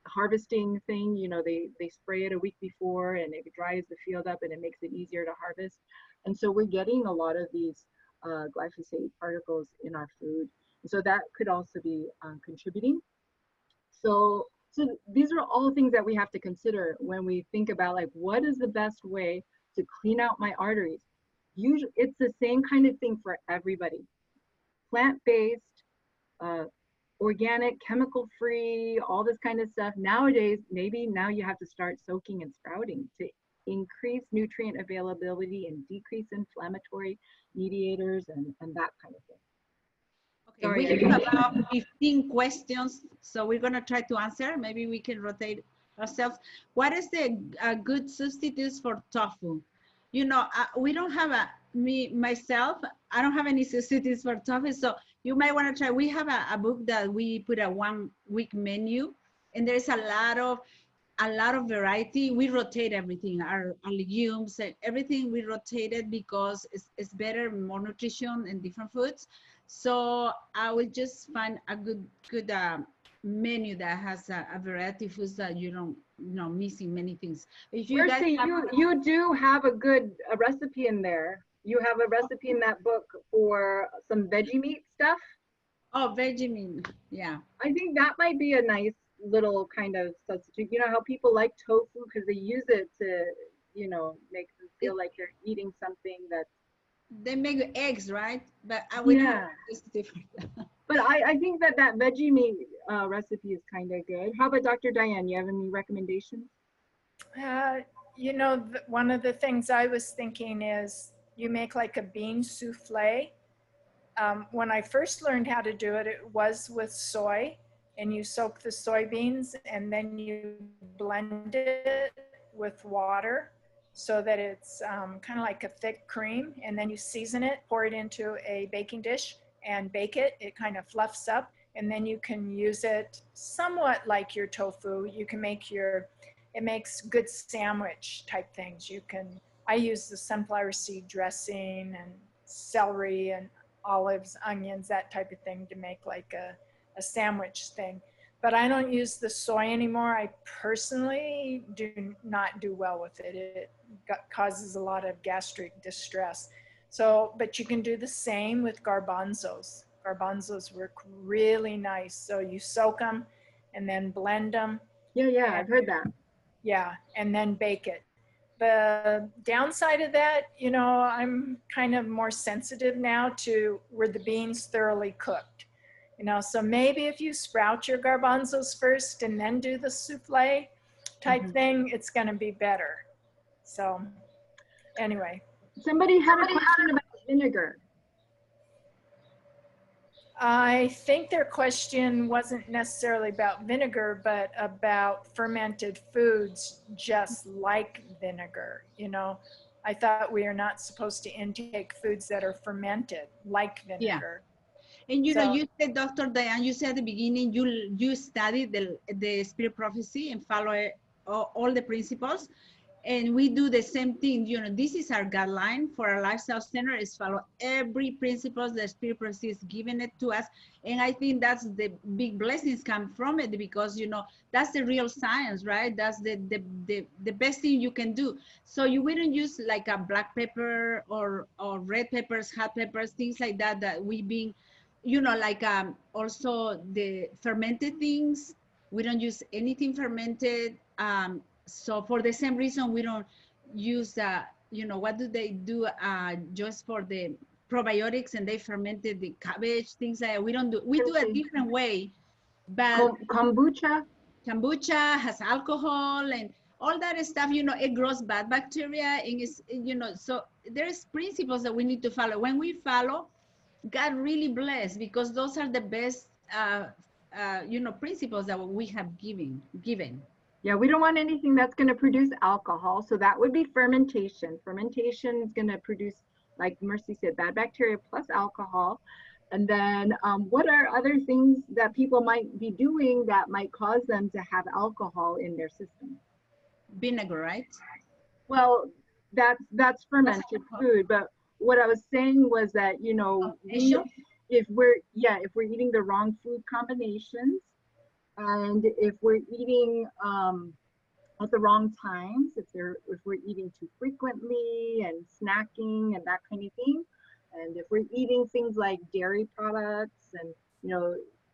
harvesting thing. You know, they spray it a week before and it dries the field up and it makes it easier to harvest. And so we're getting a lot of these glyphosate particles in our food. So that could also be contributing. So So these are all things that we have to consider when we think about like, what is the best way to clean out my arteries? Usually it's the same kind of thing for everybody. Plant-based, organic, chemical-free, all this kind of stuff. Nowadays, maybe now you have to start soaking and sprouting to increase nutrient availability and decrease inflammatory mediators and that kind of thing. Okay, Sorry, we have about 15 questions, so we're going to try to answer. Maybe we can rotate ourselves. What is the good substitutes for tofu? You know, we don't have myself, I don't have any substitutes for tofu, so you might want to try. We have a book that we put a 1-week menu, and there's a lot of variety. We rotate everything, our legumes, and everything we rotated because it's better, more nutrition and different foods. So I will just find a good menu that has a variety of foods that you don't, missing many things. If you guys Mercy, you do have a good recipe in there. You have a recipe in that book for some veggie meat stuff. Oh, veggie meat, yeah. I think that might be a nice little kind of substitute. You know how people like tofu because they use it to, make them feel like they're eating something that they make eggs, right? But we don't have this different. But I think that veggie meat recipe is kind of good. How about Dr. Diane? You have any recommendations? One of the things I was thinking is you make like a bean souffle. When I first learned how to do it, it was with soy, and you soak the soybeans and then you blend it with water so that it's kind of like a thick cream, and then you season it, pour it into a baking dish and bake it. It kind of fluffs up, and then you can use it somewhat like your tofu. You can make it makes good sandwich type things. I use the sunflower seed dressing and celery and olives, onions, that type of thing to make like a sandwich thing. But I don't use the soy anymore. I personally do not do well with it. It causes a lot of gastric distress. So, but you can do the same with garbanzos. Garbanzos work really nice. So you soak them and then blend them. Yeah, I've heard that. Yeah, and then bake it. The downside of that, I'm kind of more sensitive now to were the beans thoroughly cooked. So maybe if you sprout your garbanzos first and then do the souffle type thing, it's going to be better. So anyway. Somebody had a question about vinegar. I think their question wasn't necessarily about vinegar, but about fermented foods just like vinegar. I thought we are not supposed to intake foods that are fermented like vinegar. Yeah. And you said, Dr. Diane, you said at the beginning you studied the spirit prophecy and follow all the principles. And we do the same thing. This is our guideline for our lifestyle center, is follow every principle the spirit prophecy is giving it to us. And I think that's the big blessings come from it, because that's the real science, right? That's the best thing you can do. So you wouldn't use like a black pepper or red peppers, hot peppers, things like that we being, like also the fermented things. We don't use anything fermented. So for the same reason, we don't use, what do they do just for the probiotics, and they fermented the cabbage, things like that. We do a different way. But kombucha has alcohol and all that stuff, it grows bad bacteria, and it's, so there's principles that we need to follow. When we follow, God really bless, because those are the best, principles that we have given. Yeah, we don't want anything that's going to produce alcohol. So that would be fermentation. Fermentation is going to produce, like Mercy said, bad bacteria plus alcohol. And then what are other things that people might be doing that might cause them to have alcohol in their system? Vinegar, right? Well, that's fermented food. But what I was saying was that, if we're eating the wrong food combinations, and if we're eating at the wrong times, if we're eating too frequently and snacking and that kind of thing, and if we're eating things like dairy products and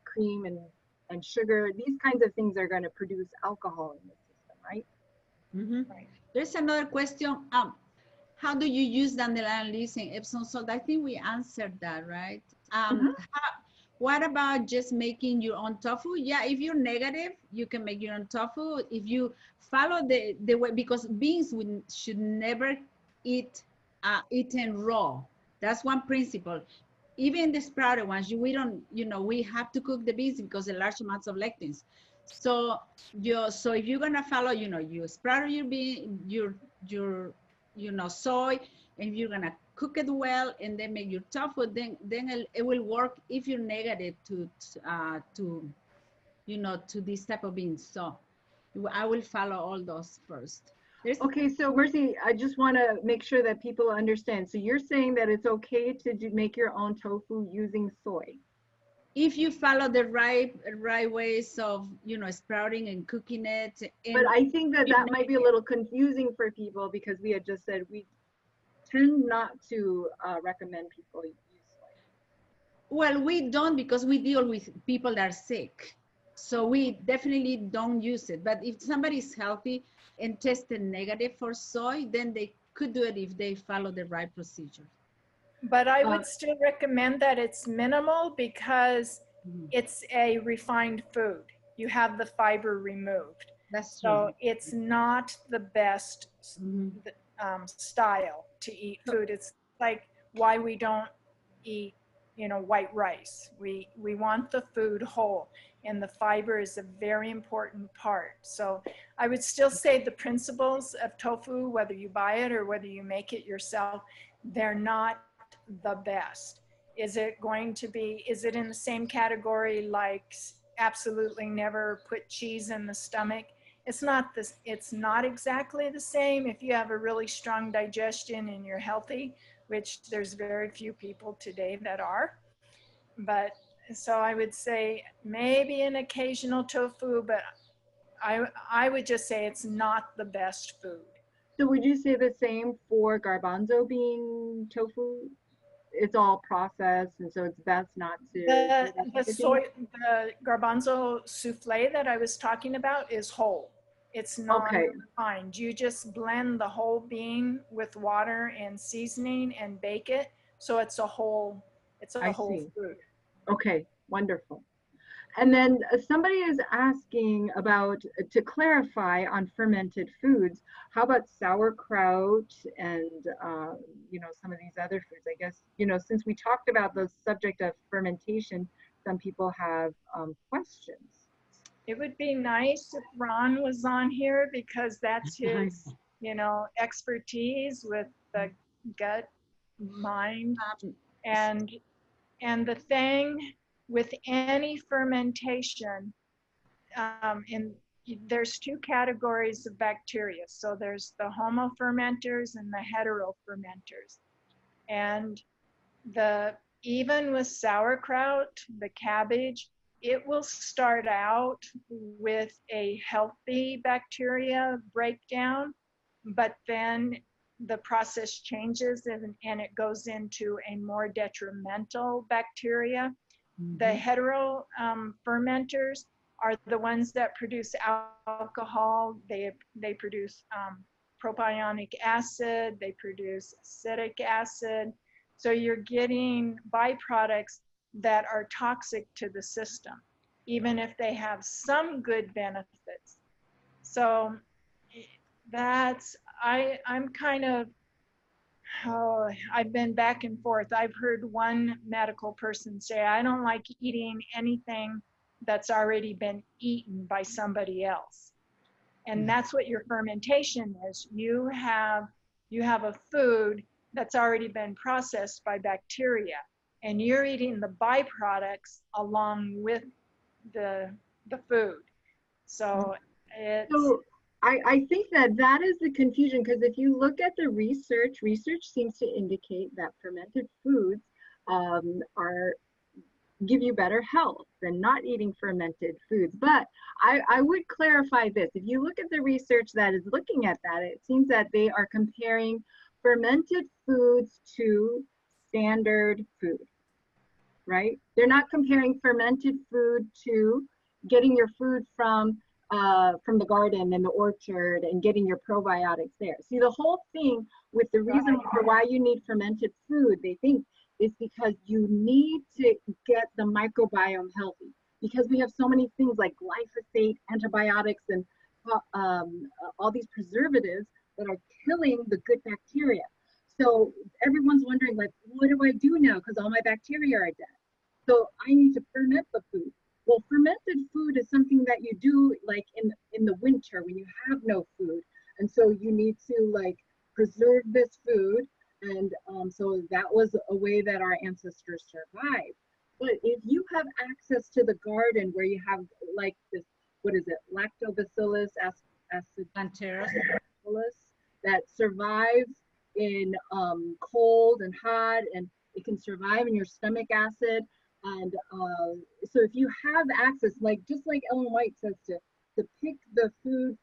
cream and and sugar. These kinds of things are going to produce alcohol in the system, right? Mm-hmm. Right. There's another question. How do you use dandelion leaves in Epsom salt? I think we answered that, right? What about just making your own tofu? Yeah, if you're negative, you can make your own tofu. If you follow the way, because beans should never eaten raw. That's one principle. Even the sprouted ones, we don't, we have to cook the beans because of large amounts of lectins. So if you're gonna follow, you sprout your bean, your soy, and you're gonna cook it well and then make your tofu, then it will work if you're negative to this type of beans. So I will follow all those first. Okay, so Mercy, I just want to make sure that people understand. So you're saying that it's okay to make your own tofu using soy? If you follow the right ways of sprouting and cooking it. But I think that might be a little confusing for people, because we had just said we tend not to recommend people use soy. Well, we don't, because we deal with people that are sick. So we definitely don't use it. But if somebody is healthy and tested negative for soy, then they could do it if they follow the right procedure. But I would still recommend that it's minimal, because it's a refined food. You have the fiber removed. That's so true. It's not the best style to eat food. It's like why we don't eat, white rice. We want the food whole, and the fiber is a very important part. So I would still say the principles of tofu, whether you buy it or whether you make it yourself, they're not the best. Is it in the same category like absolutely never put cheese in the stomach? It's not exactly the same if you have a really strong digestion and you're healthy, which there's very few people today that are. But so I would say maybe an occasional tofu, but I would just say it's not the best food. So would you say the same for garbanzo bean tofu? It's all processed, and so it's best not to. The garbanzo souffle that I was talking about is whole. It's not refined. You just blend the whole bean with water and seasoning and bake it, so it's a whole. It's a whole food. Okay, wonderful. And then somebody is asking about, to clarify on fermented foods, how about sauerkraut and, some of these other foods? I guess, since we talked about the subject of fermentation, some people have questions. It would be nice if Ron was on here, because that's his, expertise with the gut, mind, and the thing with any fermentation, there's two categories of bacteria. So there's the homofermenters and the heterofermenters. And even with sauerkraut, the cabbage, it will start out with a healthy bacteria breakdown, but then the process changes and it goes into a more detrimental bacteria. The hetero fermenters are the ones that produce alcohol. They produce propionic acid. They produce acetic acid. So you're getting byproducts that are toxic to the system, even if they have some good benefits. So I'm kind of, I've been back and forth. I've heard one medical person say, I don't like eating anything that's already been eaten by somebody else. And that's what your fermentation is. You have a food that's already been processed by bacteria, and you're eating the byproducts along with the food. So I think that is the confusion, because if you look at the research seems to indicate that fermented foods give you better health than not eating fermented foods. But I would clarify this. If you look at the research that is looking at that, it seems that they are comparing fermented foods to standard food, right? They're not comparing fermented food to getting your food from the garden and the orchard and getting your probiotics there. See, the whole thing with the reason for why you need fermented food, they think, is because you need to get the microbiome healthy, because we have so many things like glyphosate, antibiotics, and all these preservatives that are killing the good bacteria. So everyone's wondering, like, what do I do now? Because all my bacteria are dead. So I need to ferment the food. Well, fermented food is something that you do like in the winter when you have no food. And so you need to like preserve this food. And so that was a way that our ancestors survived. But if you have access to the garden where you have like this, what is it, lactobacillus acidophilus that survives in cold and hot, and it can survive in your stomach acid. And so if you have access, like just like Ellen White says, to pick the fruit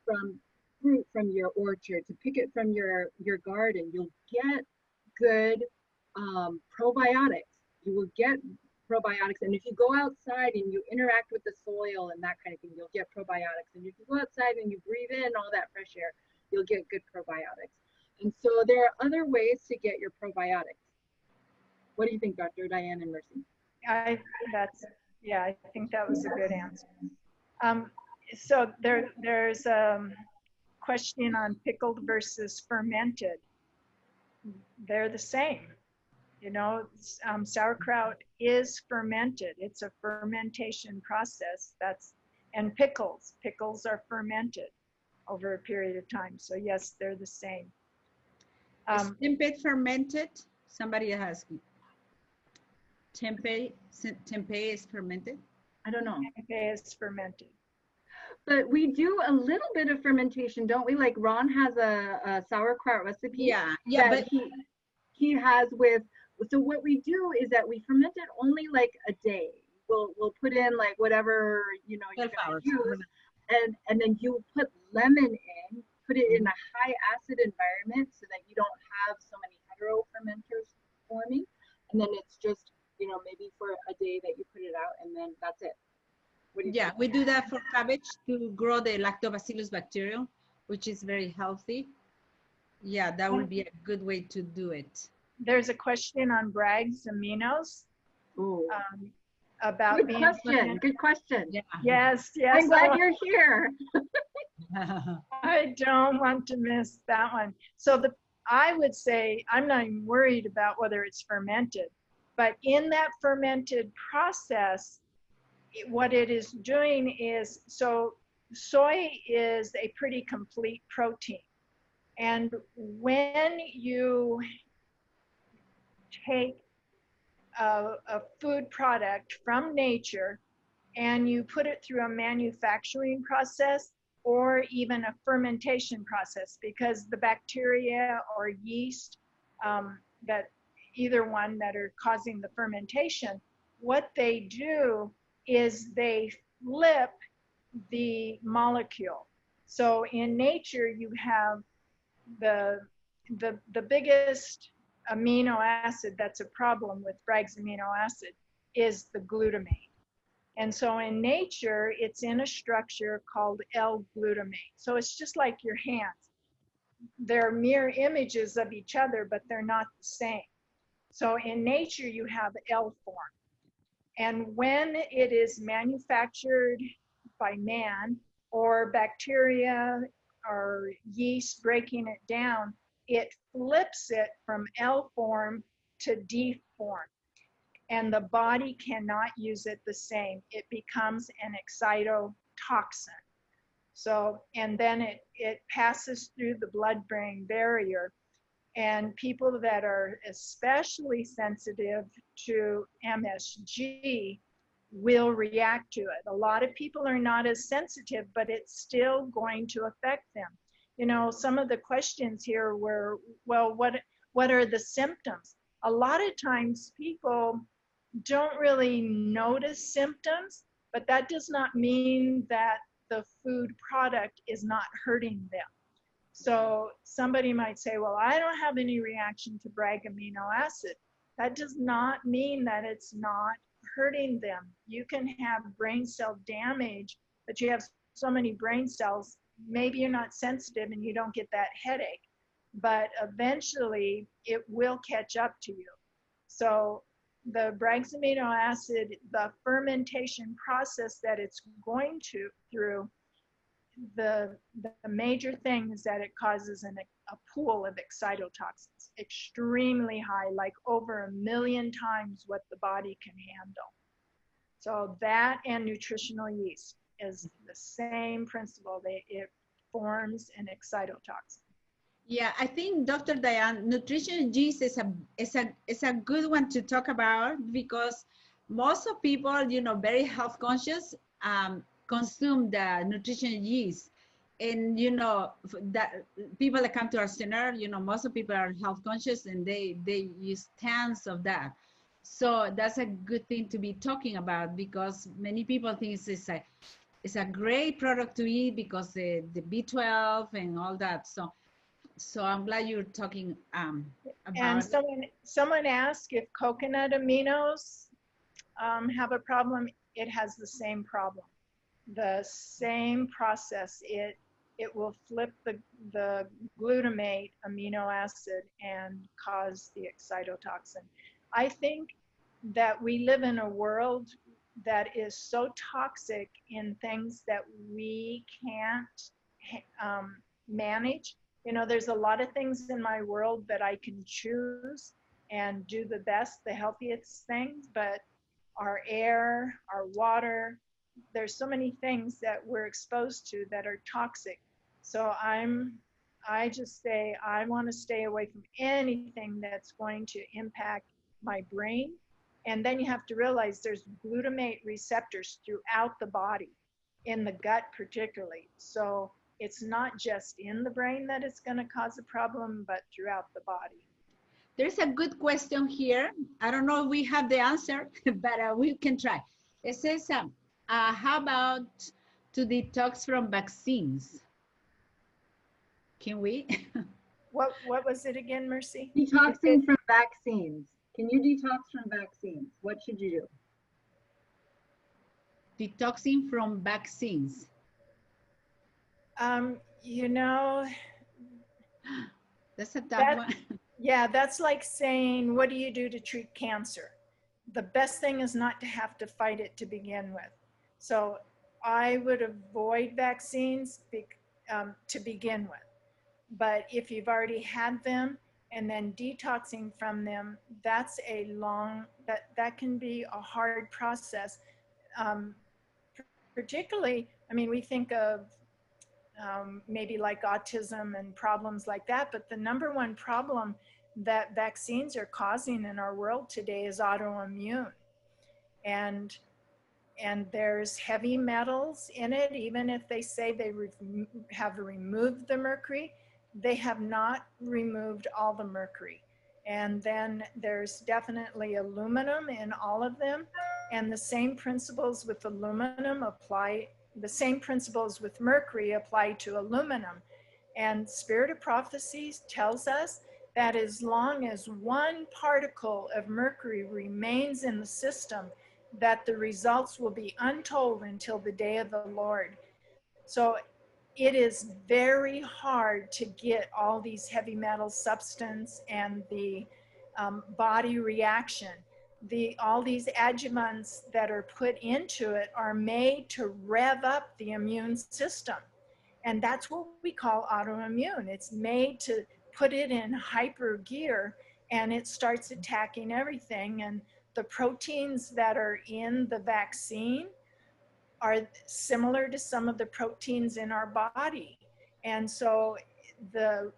from your orchard, to pick it from your garden, you'll get good probiotics. You will get probiotics. And if you go outside and you interact with the soil and that kind of thing, you'll get probiotics. And if you go outside and you breathe in all that fresh air, you'll get good probiotics. And so there are other ways to get your probiotics. What do you think, Dr. Diane and Mercy? I think that was a good answer. So there's a question on pickled versus fermented. They're the same. You know, sauerkraut is fermented. It's a fermentation process. And pickles are fermented over a period of time. So yes, they're the same. Is tempeh fermented? Somebody asked me. Tempeh is fermented? I don't know. Tempeh is fermented. But we do a little bit of fermentation, don't we? Like Ron has a sauerkraut recipe. Yeah, but he has with. So what we do is that we ferment it only like a day. We'll put in like whatever you're gonna use, and then you put lemon in, put it in a high acid environment so that you don't have so many hetero fermenters forming, and then it's just maybe for a day that you put it out, and then that's it. Yeah, we do that for cabbage to grow the lactobacillus bacterium, which is very healthy. Yeah, that would be a good way to do it. There's a question on Bragg's aminos. About good question. Good question. Yeah. Yes. I'm glad you're here. I don't want to miss that one. So I would say I'm not even worried about whether it's fermented, but in that fermented process, what it is doing is, so soy is a pretty complete protein. And when you take a food product from nature and you put it through a manufacturing process or even a fermentation process, because the bacteria or yeast, that either one that are causing the fermentation, what they do is they flip the molecule. So in nature, you have the biggest amino acid that's a problem with Bragg's amino acid is the glutamate. And so in nature, it's in a structure called L-glutamate. So it's just like your hands. They're mirror images of each other, but they're not the same. So in nature, you have L form. And when it is manufactured by man or bacteria or yeast breaking it down, it flips it from L form to D form. And the body cannot use it the same. It becomes an excitotoxin. So, and then it passes through the blood-brain barrier. And people that are especially sensitive to MSG will react to it. A lot of people are not as sensitive, but it's still going to affect them. You know, some of the questions here were, well, what are the symptoms? A lot of times people don't really notice symptoms, but that does not mean that the food product is not hurting them. So somebody might say, well, I don't have any reaction to Bragg amino acid. That does not mean that it's not hurting them. You can have brain cell damage, but you have so many brain cells, maybe you're not sensitive and you don't get that headache, but eventually it will catch up to you. So the Bragg's amino acid, the fermentation process that it's going through, the major thing is that it causes a pool of excitotoxins, extremely high, like over 1 million times what the body can handle. So that and nutritional yeast is the same principle. It forms an excitotoxin. Yeah, I think Dr. Diane, nutrition yeast is a good one to talk about, because most of people, you know, very health conscious, consume the nutrition yeast. And, you know, that people that come to our center, you know, most of people are health conscious and they use tons of that. So that's a good thing to be talking about, because many people think it's a great product to eat because the B12 and all that. So I'm glad you're talking about. And someone asked if coconut aminos have a problem. It has the same problem, the same process. It will flip the glutamate amino acid and cause the excitotoxin. I think that we live in a world that is so toxic in things that we can't manage. You know, there's a lot of things in my world that I can choose and do the best, the healthiest things, but our air, our water, there's so many things that we're exposed to that are toxic. So I just say I want to stay away from anything that's going to impact my brain. And then you have to realize there's glutamate receptors throughout the body, in the gut particularly. So it's not just in the brain that it's going to cause a problem, but throughout the body. There's a good question here. I don't know if we have the answer, but we can try. It says, how about to detox from vaccines? Can we? What was it again, Mercy? Detoxing from vaccines. Can you detox from vaccines? What should you do? Detoxing from vaccines. You know, that's a tough one. Yeah, that's like saying, what do you do to treat cancer? The best thing is not to have to fight it to begin with. So I would avoid vaccines to begin with. But if you've already had them and then detoxing from them, that's that can be a hard process. Particularly, I mean, we think of maybe like autism and problems like that, but the #1 problem that vaccines are causing in our world today is autoimmune. And there's heavy metals in it. Even if they say they have removed the mercury, they have not removed all the mercury. And then there's definitely aluminum in all of them. And the same principles with aluminum apply, the same principles with mercury apply to aluminum. And Spirit of Prophecies tells us that as long as 1 particle of mercury remains in the system, that the results will be untold until the day of the Lord. So it is very hard to get all these heavy metal substance and the body reaction. All these adjuvants that are put into it are made to rev up the immune system. And that's what we call autoimmune. It's made to put it in hyper gear, and it starts attacking everything. And the proteins that are in the vaccine are similar to some of the proteins in our body. And so the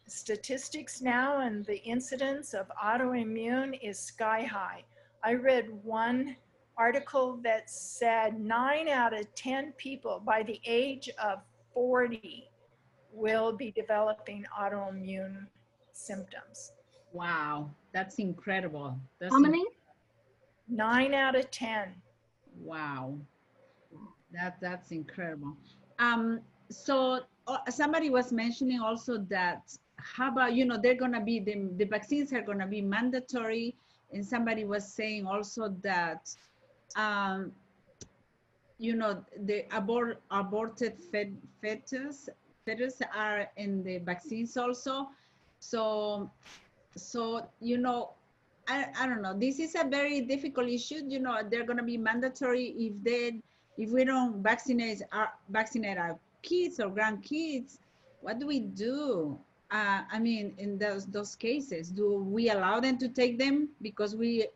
statistics now and the incidence of autoimmune is sky high. I read one article that said 9 out of 10 people by the age of 40 will be developing autoimmune symptoms. Wow, that's incredible. How many? 9 out of 10. Wow, that's incredible. So somebody was mentioning also that, how about, you know, they're gonna be, the vaccines are gonna be mandatory And somebody was saying also that, you know, the aborted fetus are in the vaccines also. So, you know, I don't know. This is a very difficult issue. You know, they're going to be mandatory if we don't vaccinate our kids or grandkids. What do we do? I mean, in those cases, do we allow them to take them because we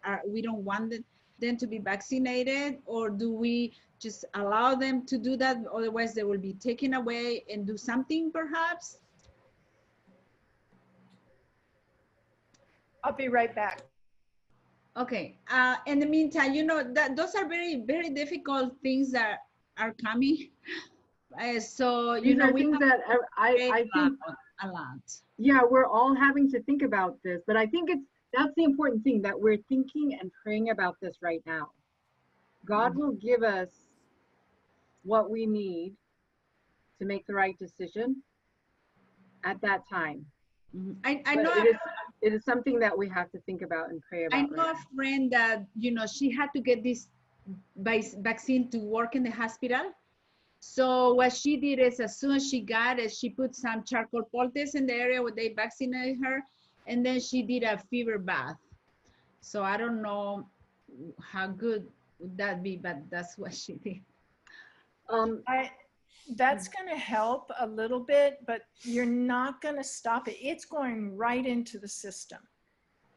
don't want them to be vaccinated, or do we just allow them to do that? Otherwise, they will be taken away and do something, perhaps. I'll be right back. Okay. In the meantime, you know, that those are very, very difficult things that are coming. So, you These know, are we things have that I think, a lot. yeah, we're all having to think about this, but I think that's the important thing, that we're thinking and praying about this right now. God will give us what we need to make the right decision at that time. I know it is something that we have to think about and pray about. I know a friend that, you know, she had to get this vaccine to work in the hospital. So what she did is, as soon as she got it, she put some charcoal poultice in the area where they vaccinated her, and then she did a fever bath. So I don't know how good would that be, but that's what she did. That's going to help a little bit, but you're not going to stop it. It's going right into the system,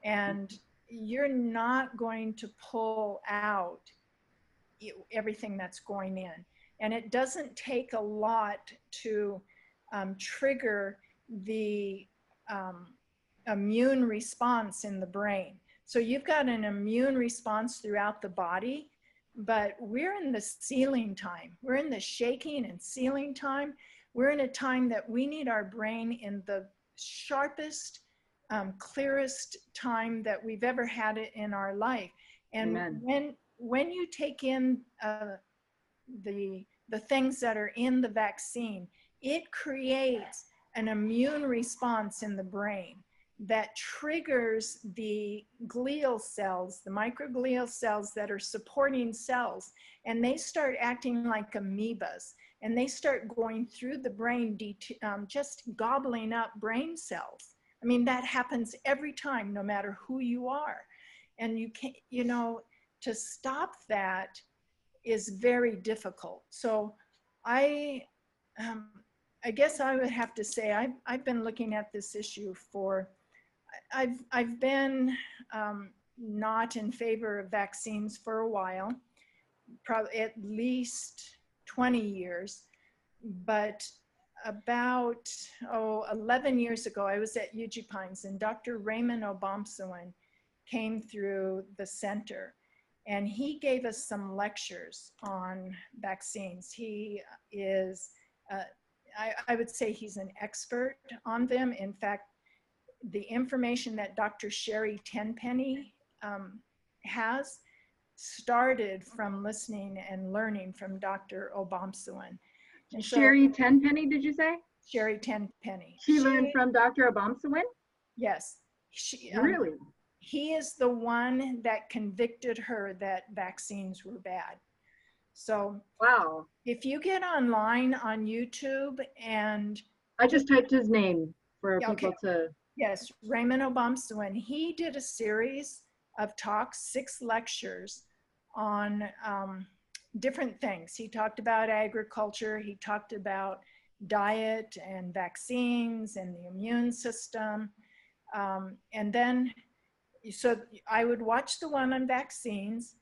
and you're not going to pull out everything that's going in. And it doesn't take a lot to trigger the immune response in the brain. So you've got an immune response throughout the body, but we're in the sealing time. We're in the shaking and sealing time. We're in a time that we need our brain in the sharpest, clearest time that we've ever had it in our life. And when you take in the things that are in the vaccine, it creates an immune response in the brain that triggers the glial cells, the microglial cells that are supporting cells, and they start acting like amoebas, and they start going through the brain, just gobbling up brain cells. I mean, that happens every time, no matter who you are. And you can't, you know, to stop that is very difficult. So I guess I would have to say I've been looking at this issue for, I've been not in favor of vaccines for a while, probably at least 20 years, but about 11 years ago, I was at Uchee Pines, and Dr. Raymond Obomsawin came through the center, and he gave us some lectures on vaccines. He is, I would say he's an expert on them. In fact, the information that Dr. Sherry Tenpenny has started from listening and learning from Dr. Obomsawin. And Sherry Tenpenny, did you say? Sherry Tenpenny. She learned from Dr. Obomsawin? Yes. Really? He is the one that convicted her that vaccines were bad. So wow. If you get online on YouTube, and I just typed his name for people to. Yes, Raymond Obomsawin. He did a series of talks, 6 lectures on different things. He talked about agriculture. He talked about diet and vaccines and the immune system. And then, so I would watch the one on vaccines,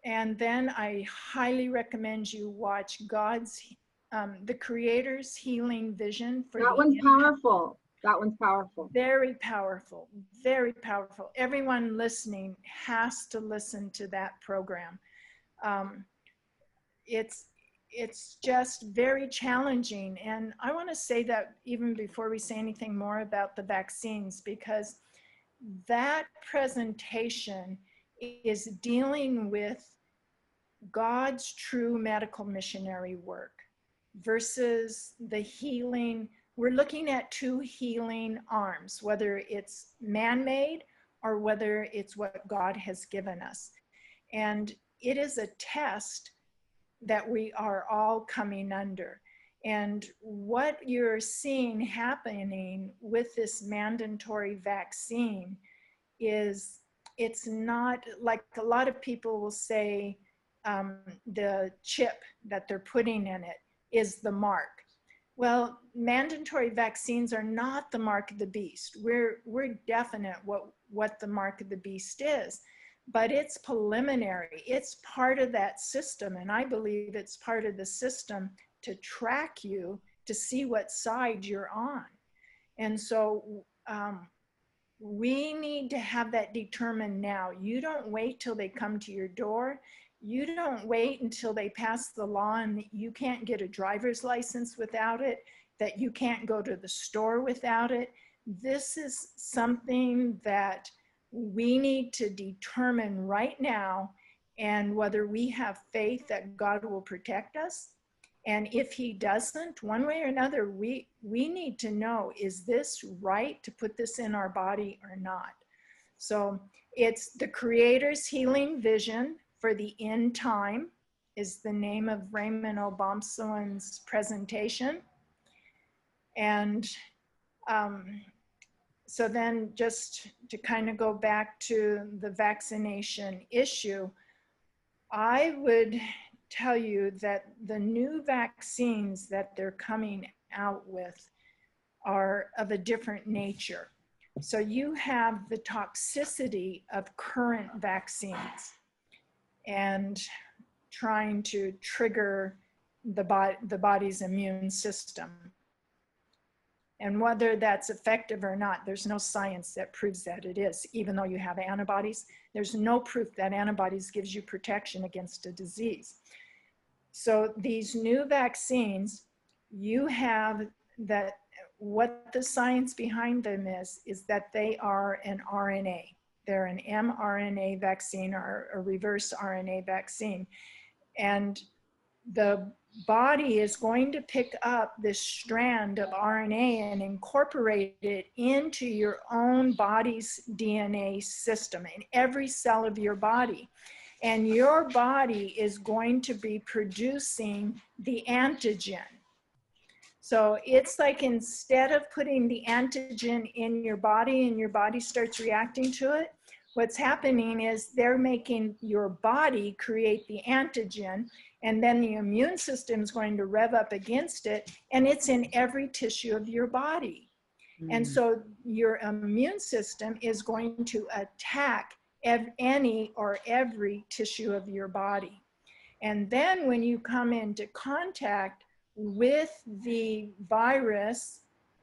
and then I highly recommend you watch God's, the Creator's Healing Vision. That one's powerful. That one's powerful. Very powerful, very powerful. Everyone listening has to listen to that program. It's just very challenging. And I want to say that even before we say anything more about the vaccines, because that presentation is dealing with God's true medical missionary work versus the healing. We're looking at 2 healing arms, whether it's man-made or whether it's what God has given us. And it is a test that we are all coming under. And what you're seeing happening with this mandatory vaccine is, it's not like a lot of people will say the chip that they're putting in it is the mark. Well, mandatory vaccines are not the mark of the beast. We're definite what the mark of the beast is, but it's preliminary. It's part of that system, and I believe it's part of the system to track you to see what side you're on. And so we need to have that determined now. You don't wait till they come to your door. You don't wait until they pass the law and you can't get a driver's license without it, that you can't go to the store without it. This is something that we need to determine right now, and whether we have faith that God will protect us. And if he doesn't, one way or another, we need to know, is this right to put this in our body or not? So it's the Creator's healing vision for the end time is the name of Raymond Obamsawin's presentation. And so then just to kind of go back to the vaccination issue, I would tell you that the new vaccines that they're coming out with are of a different nature. So you have the toxicity of current vaccines and trying to trigger the body's immune system. And whether that's effective or not, there's no science that proves that it is. Even though you have antibodies, there's no proof that antibodies gives you protection against a disease. So these new vaccines, you have that, what the science behind them is that they are an RNA. They're an mRNA vaccine or a reverse RNA vaccine. And the body is going to pick up this strand of RNA and incorporate it into your own body's DNA system in every cell of your body. And your body is going to be producing the antigen. So it's like, instead of putting the antigen in your body and your body starts reacting to it, what's happening is they're making your body create the antigen, and then the immune system is going to rev up against it, and it's in every tissue of your body. And so your immune system is going to attack any or every tissue of your body. And then when you come into contact with the virus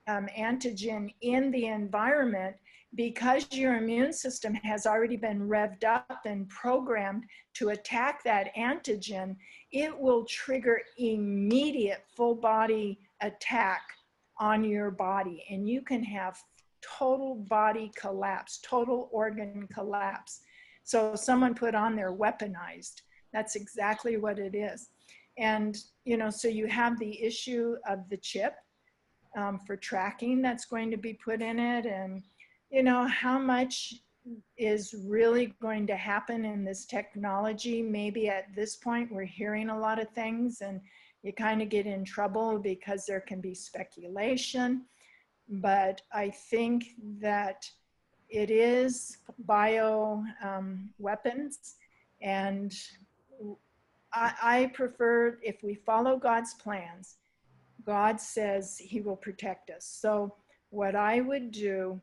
antigen in the environment, because your immune system has already been revved up and programmed to attack that antigen, it will trigger immediate full body attack on your body. And you can have total body collapse, total organ collapse. So someone put on there weaponized. That's exactly what it is. And, you know, so you have the issue of the chip for tracking that's going to be put in it. And, you know, how much is really going to happen in this technology? Maybe at this point we're hearing a lot of things and you kind of get in trouble because there can be speculation. But I think that it is bio weapons, and I prefer, if we follow God's plans, God says he will protect us. So what I would do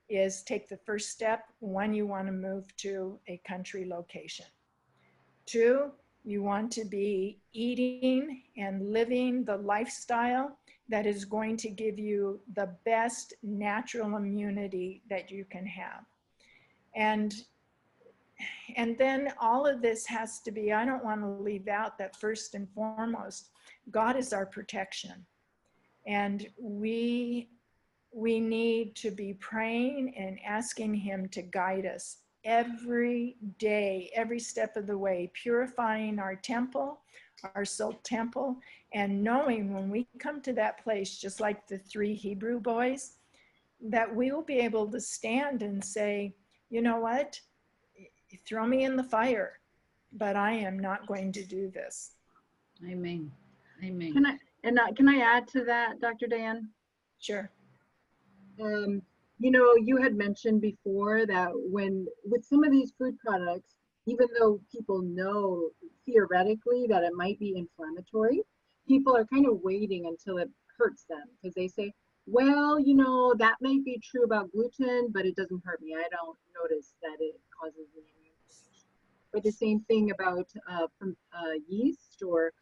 is take the first step. One, you want to move to a country location. Two, you want to be eating and living the lifestyle that is going to give you the best natural immunity that you can have. And then all of this has to be, I don't want to leave out that first and foremost, God is our protection. And we need to be praying and asking him to guide us every day, every step of the way, purifying our temple, our soul temple, and knowing when we come to that place, just like the 3 Hebrew boys, that we will be able to stand and say, you know what? Throw me in the fire, but I am not going to do this. Amen. Amen. Can I add to that, Dr. Diane? Sure. You know, you had mentioned before that with some of these food products, even though people know theoretically that it might be inflammatory, people are kind of waiting until it hurts them because they say, well, you know, that might be true about gluten, but it doesn't hurt me. I don't notice that it causes me any inflammation. Or the same thing about yeast or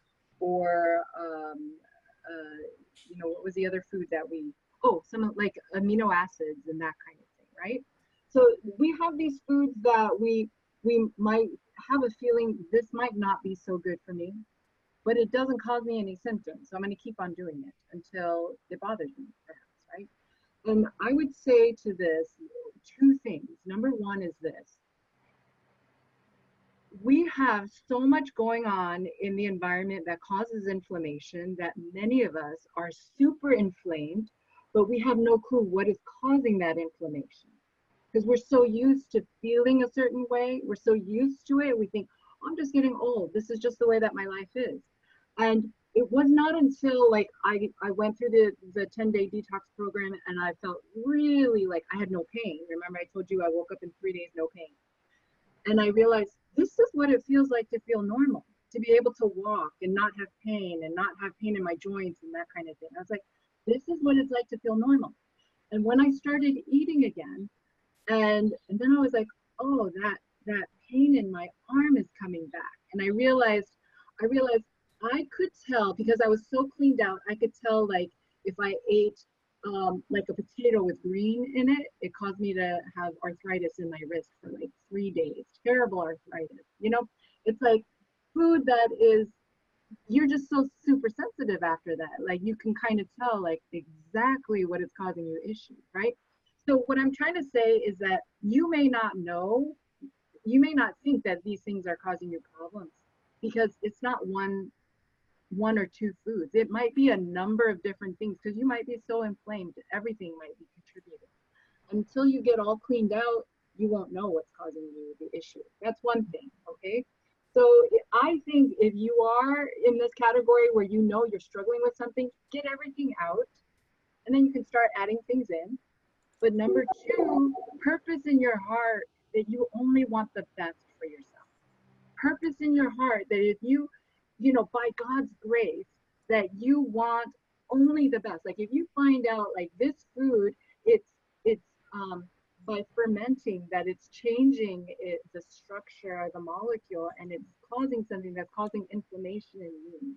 you know, what was the other food that some like amino acids and that kind of thing, right? So we have these foods that we might have a feeling this might not be so good for me, but it doesn't cause me any symptoms. So I'm going to keep on doing it until it bothers me, perhaps, right? And I would say to this, two things. Number one is this. We have so much going on in the environment that causes inflammation that many of us are super inflamed, but we have no clue what is causing that inflammation. Because we're so used to feeling a certain way, we're so used to it, we think, oh, I'm just getting old. This is just the way that my life is. And it was not until like I went through the 10-day detox program and I felt really like I had no pain. Remember I told you I woke up in 3 days, no pain. And I realized this is what it feels like to feel normal, to be able to walk and not have pain and not have pain in my joints and that kind of thing. I was like, this is what it's like to feel normal. And when I started eating again, and then I was like, oh, that pain in my arm is coming back. And I realized I could tell, because I was so cleaned out, I could tell like if I ate like a potato with green in it, it caused me to have arthritis in my wrist for like 3 days, terrible arthritis. You know, it's like food that is, you're just so super sensitive after that. Like you can kind of tell like exactly what is causing you issues, right? So what I'm trying to say is that you may not know, you may not think that these things are causing you problems because it's not one or two foods. It might be a number of different things because you might be so inflamed, everything might be contributing. Until you get all cleaned out, you won't know what's causing you the issue. That's one thing, okay? So I think if you are in this category where you know you're struggling with something, get everything out and then you can start adding things in. But number two, purpose in your heart that you only want the best for yourself. Purpose in your heart that if you know, by God's grace, that you want only the best. Like if you find out like this food, it's by fermenting that it's changing the structure of the molecule and it's causing something that's causing inflammation in you.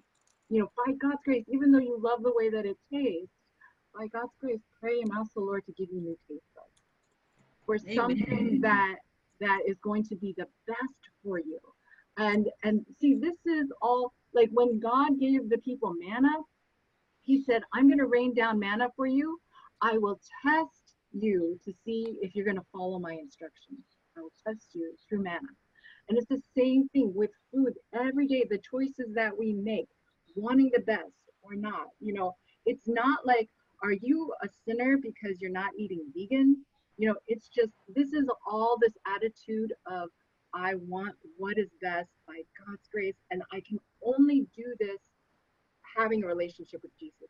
You know, by God's grace, even though you love the way that it tastes, by God's grace, pray and ask the Lord to give you new taste buds for something that is going to be the best for you. And see, this is all like when God gave the people manna, he said, I'm going to rain down manna for you. I will test you to see if you're going to follow my instructions. I will test you through manna. And it's the same thing with food every day, the choices that we make, wanting the best or not. You know, it's not like, are you a sinner because you're not eating vegan? You know, it's just, this is all this attitude of, I want what is best by God's grace, and I can only do this having a relationship with Jesus.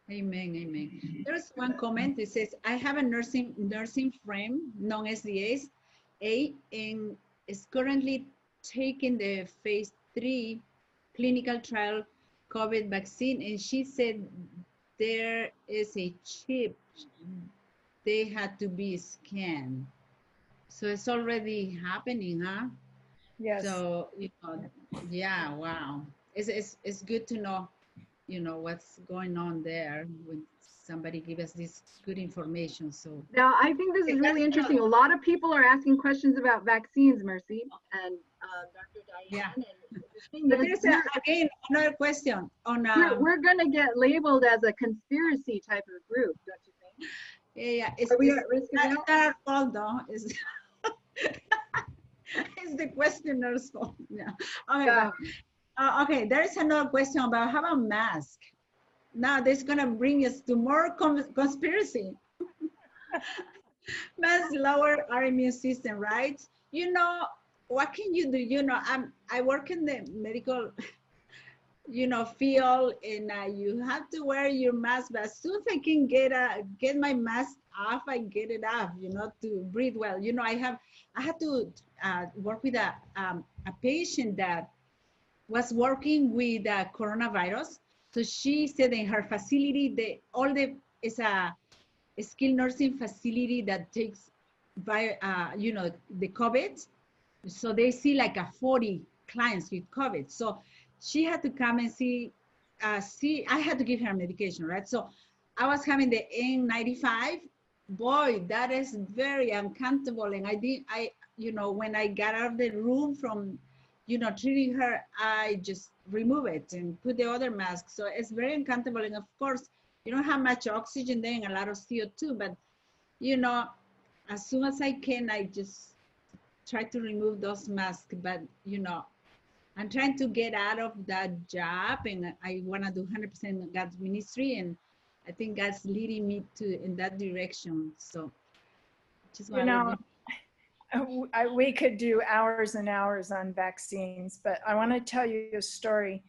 Amen, amen. There's one comment. It says, I have a nursing friend, non-SDAs, and is currently taking the phase 3 clinical trial COVID vaccine, and she said there is a chip. They had to be scanned. So it's already happening, huh? Yes. So, you know, yeah, wow. It's good to know, you know, what's going on there when somebody gives us this good information. So now I think this is really interesting. A lot of people are asking questions about vaccines, Mercy and Dr. Diane. Yeah. And the thing but is, there's again another question on we're gonna get labeled as a conspiracy type of group, don't you think? yeah, Are we at risk of that? It's not our fault though. It's it's the questioner's fault. Yeah. Okay. Yeah. Okay, there is another question about how about mask. Now this is gonna bring us to more conspiracy. Must lower our immune system, right? You know, what can you do? You know, I work in the medical, you know, field, and you have to wear your mask. But as soon as I can get my mask off, I get it off. You know, to breathe well. You know, I had to work with a patient that was working with coronavirus. So she said in her facility, it's a skilled nursing facility that takes you know, the COVID. So they see like a 40 clients with COVID. So she had to come and see, I had to give her medication, right? So I was having the N95. Boy, that is very uncomfortable. And you know, when I got out of the room from, you know, treating her, I just remove it and put the other mask. So it's very uncomfortable. And of course, you don't have much oxygen there and a lot of CO2, but you know, as soon as I can, I just try to remove those masks. But you know, I'm trying to get out of that job, and I want to do 100% God's ministry, and I think God's leading me in that direction. So just want to we could do hours and hours on vaccines, but I want to tell you a story.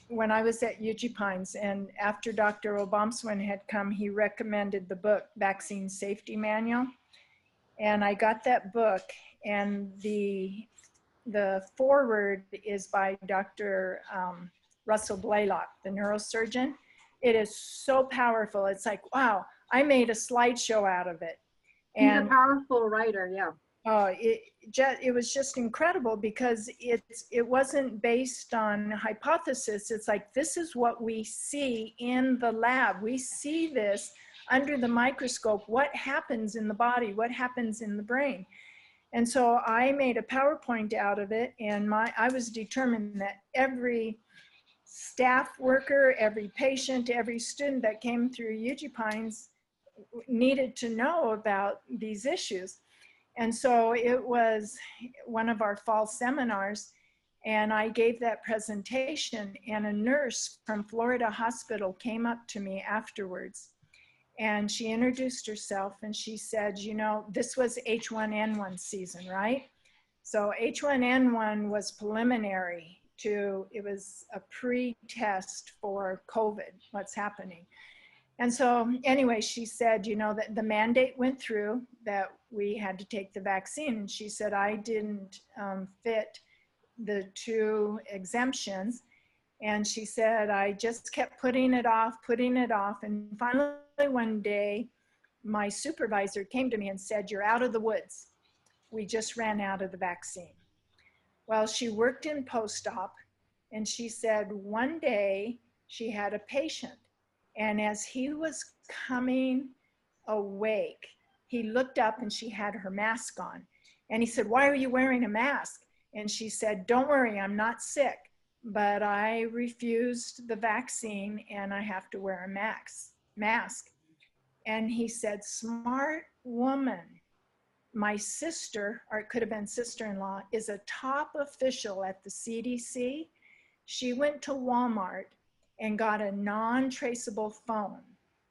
When I was at Uchee Pines, and after Dr. Obamswin had come, he recommended the book Vaccine Safety Manual, and I got that book, and the foreword is by Dr. Russell Blaylock, the neurosurgeon. It is so powerful. It's like, wow, I made a slideshow out of it. And he's a powerful writer, yeah. It was just incredible because it wasn't based on hypothesis. It's like, this is what we see in the lab. We see this under the microscope, what happens in the body, what happens in the brain. And so I made a PowerPoint out of it, and I was determined that every staff worker, every patient, every student that came through Uchee Pines needed to know about these issues. And so it was one of our fall seminars, and I gave that presentation, and a nurse from Florida Hospital came up to me afterwards, and she introduced herself, and she said, you know, this was H1N1 season, right? So H1N1 was preliminary to, it was a pre-test for COVID, what's happening. And so anyway, she said, you know, that the mandate went through that we had to take the vaccine. And she said, I didn't fit the 2 exemptions. And she said, I just kept putting it off. And finally one day, my supervisor came to me and said, you're out of the woods. We just ran out of the vaccine. Well, she worked in post-op, and she said one day she had a patient, and as he was coming awake, he looked up and she had her mask on. And he said, why are you wearing a mask? And she said, don't worry, I'm not sick, but I refused the vaccine and I have to wear a mask. And he said, smart woman. My sister, or it could have been sister-in-law, is a top official at the CDC. She went to Walmart and got a non-traceable phone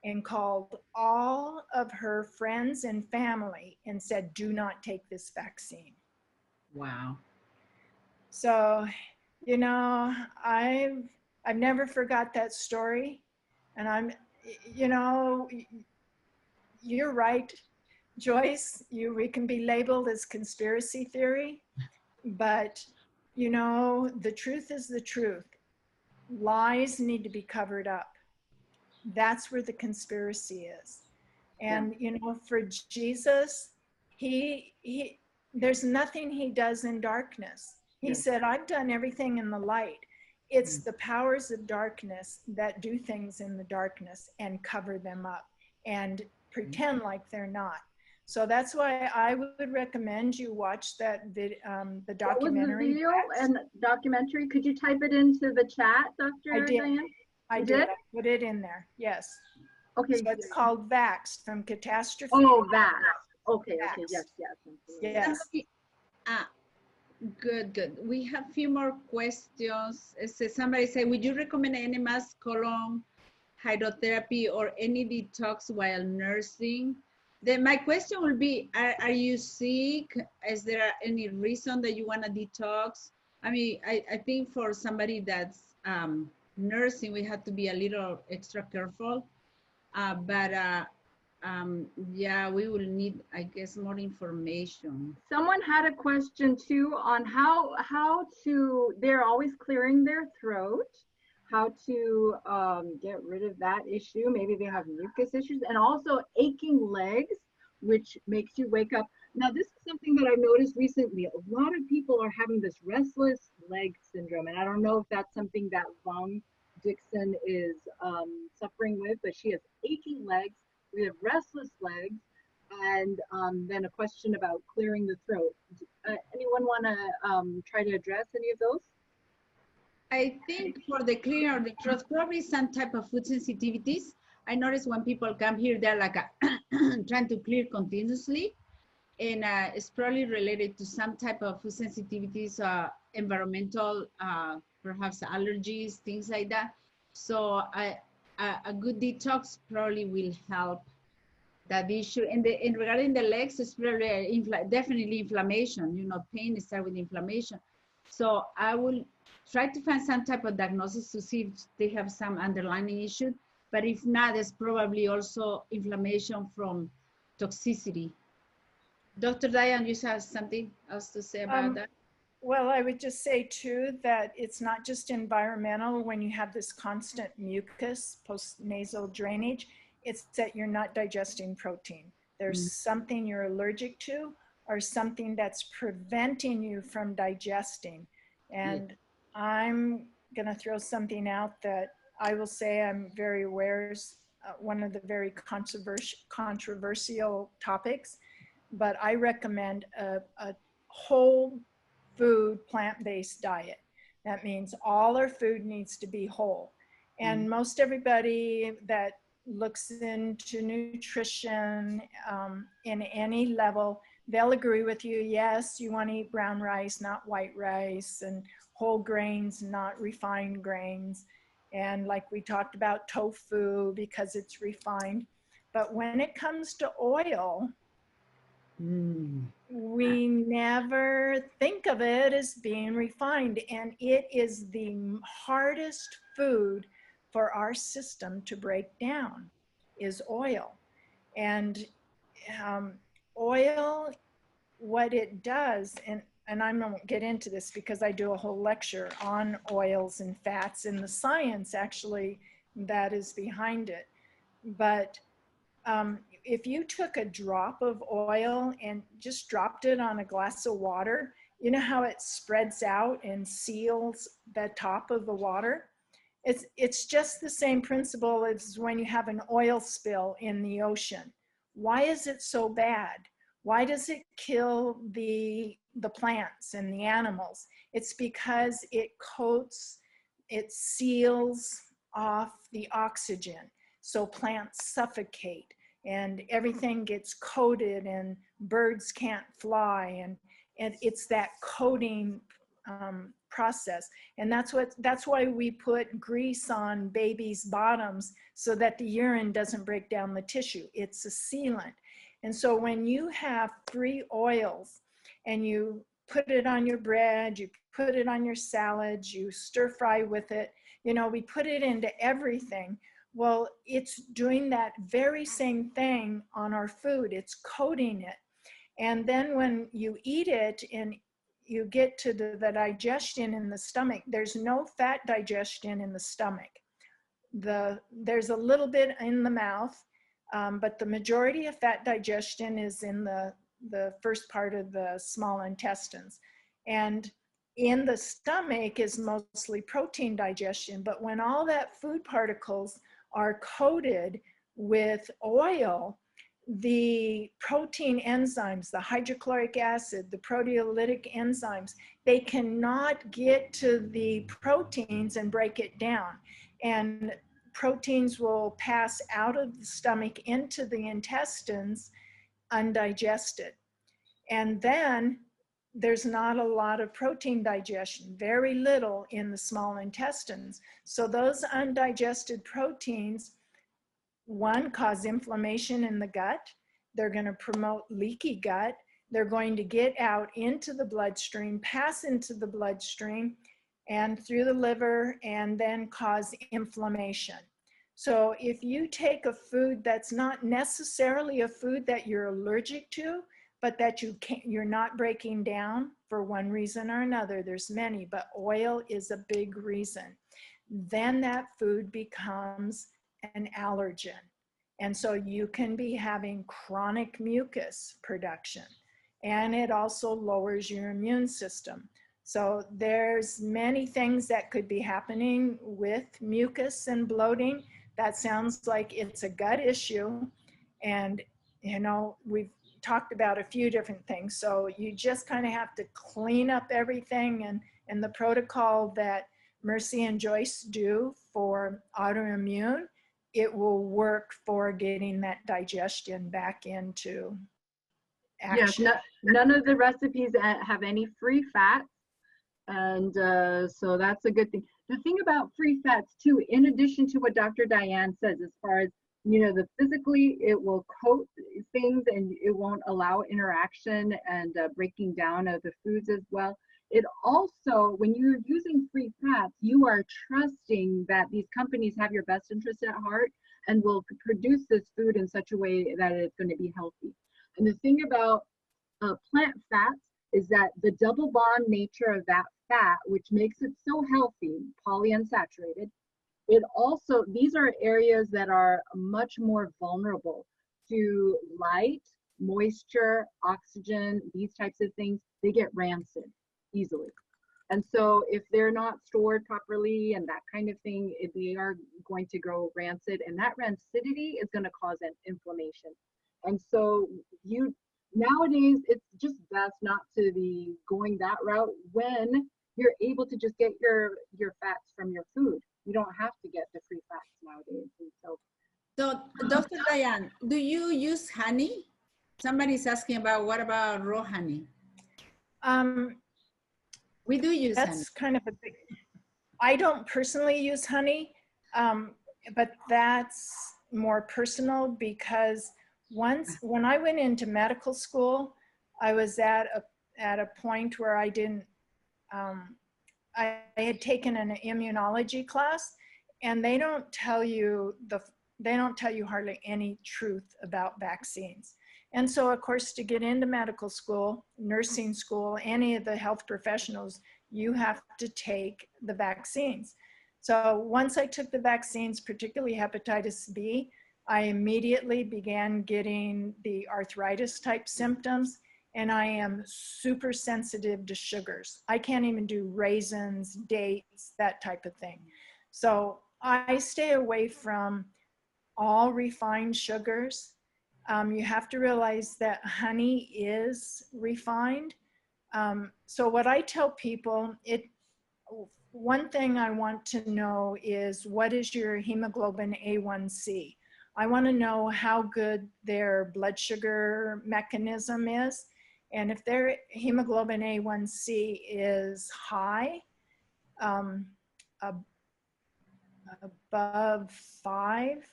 and called all of her friends and family and said, do not take this vaccine. Wow. So, you know, I've never forgot that story. And you know, you're right, Joyce, we can be labeled as conspiracy theory, but you know, the truth is the truth. Lies need to be covered up. That's where the conspiracy is. And you know, for Jesus, there's nothing he does in darkness. He said, I've done everything in the light. It's the powers of darkness that do things in the darkness and cover them up and pretend like they're not. So that's why I would recommend you watch that the documentary. What was the video and documentary? Could you type it into the chat, Dr. Diane? I did. I put it in there. Yes. Okay. So it's called Vaxxed, from catastrophe. Oh, Vaxxed. Okay. Vaxxed. Okay. Yes. Good. We have a few more questions. Somebody said, would you recommend enemas, colon hydrotherapy, or any detox while nursing? Then my question will be, are you sick? Is there any reason that you want to detox? I mean, I think for somebody that's nursing, we have to be a little extra careful. Yeah, we will need, I guess, more information. Someone had a question too on how to, they're always clearing their throat, how to get rid of that issue. Maybe they have mucus issues, and also aching legs, which makes you wake up. Now, this is something that I've noticed recently. A lot of people are having this restless leg syndrome, and I don't know if that's something that Vong Dixon is suffering with, but she has aching legs. We have restless legs, and then a question about clearing the throat. Anyone want to try to address any of those? I think for the clearing of the throat, probably some type of food sensitivities. I notice when people come here, they're like trying to clear continuously. And it's probably related to some type of food sensitivities, environmental, perhaps allergies, things like that. So a good detox probably will help that issue. And regarding the legs, it's probably definitely inflammation. You know, pain starts with inflammation. So I will try to find some type of diagnosis to see if they have some underlying issue. But if not, it's probably also inflammation from toxicity. Dr. Diane, you have something else to say about that? Well, I would just say too that it's not just environmental when you have this constant mucus, postnasal drainage, it's that you're not digesting protein. There's something you're allergic to or something that's preventing you from digesting. And I'm gonna throw something out that I will say I'm very aware is one of the very controversial topics, but I recommend a whole food plant-based diet. That means all our food needs to be whole. And most everybody that looks into nutrition in any level, they'll agree with you. Yes, you want to eat brown rice, not white rice, and whole grains, not refined grains. And like we talked about tofu because it's refined. But when it comes to oil, we never think of it as being refined, and it is the hardest food for our system to break down is oil. And oil, what it does, and I won't get into this because I do a whole lecture on oils and fats and the science actually that is behind it. But if you took a drop of oil and just dropped it on a glass of water, you know how it spreads out and seals the top of the water? It's just the same principle as when you have an oil spill in the ocean. Why is it so bad? Why does it kill the plants and the animals? It's because it coats, it seals off the oxygen. So plants suffocate and everything gets coated and birds can't fly. And it's that coating process. And that's why we put grease on babies' bottoms so that the urine doesn't break down the tissue. It's a sealant. And so when you have 3 oils and you put it on your bread, you put it on your salads, you stir fry with it, you know, we put it into everything. Well, it's doing that very same thing on our food. It's coating it. And then when you eat it and you get to the digestion in the stomach, there's no fat digestion in the stomach. There's a little bit in the mouth, but the majority of fat digestion is in the first part of the small intestines. And in the stomach is mostly protein digestion. But when all that food particles are coated with oil, the protein enzymes, the hydrochloric acid, the proteolytic enzymes, they cannot get to the proteins and break it down. And proteins will pass out of the stomach into the intestines undigested. And then there's not a lot of protein digestion, very little in the small intestines. So those undigested proteins, one, cause inflammation in the gut, They're going to promote leaky gut. They're going to get out into the bloodstream, pass into the bloodstream and through the liver, and then cause inflammation. So if you take a food that's not necessarily a food that you're allergic to, but that you're not breaking down for one reason or another, there's many, but oil is a big reason, then that food becomes an allergen. And so you can be having chronic mucus production, and it also lowers your immune system. So there's many things that could be happening with mucus and bloating. That sounds like it's a gut issue. And, you know, we've talked about a few different things. So you just kind of have to clean up everything, and the protocol that Mercy and Joyce do for autoimmune, it will work for getting that digestion back into action. Yes, none of the recipes have any free fats. And so that's a good thing. The thing about free fats too, in addition to what Dr. Diane says, as far as, you know, the physically, it will coat things and it won't allow interaction and breaking down of the foods as well. It also, when you're using free fats, you are trusting that these companies have your best interest at heart and will produce this food in such a way that it's going to be healthy. And the thing about plant fats is that the double bond nature of that fat, which makes it so healthy, polyunsaturated, it also, these are areas that are much more vulnerable to light, moisture, oxygen, these types of things. They get rancid easily. And so if they're not stored properly and that kind of thing, they are going to grow rancid, and that rancidity is going to cause an inflammation. And so nowadays, it's just best not to be going that route when you're able to just get your fats from your food. You don't have to get the free fats nowadays. And so Dr. Diane, do you use honey? Somebody's asking about, what about raw honey? We do use honey. That's kind of a big, I don't personally use honey, but that's more personal because when I went into medical school, I was at a point where I didn't, I had taken an immunology class, and they don't tell you hardly any truth about vaccines. And so, of course, to get into medical school, nursing school, any of the health professionals, you have to take the vaccines. So once I took the vaccines, particularly hepatitis B, I immediately began getting the arthritis type symptoms, and I am super sensitive to sugars. I can't even do raisins, dates, that type of thing. So I stay away from all refined sugars. You have to realize that honey is refined. So what I tell people, one thing I want to know is, what is your hemoglobin A1c? I want to know how good their blood sugar mechanism is. And if their hemoglobin A1c is high, above 5,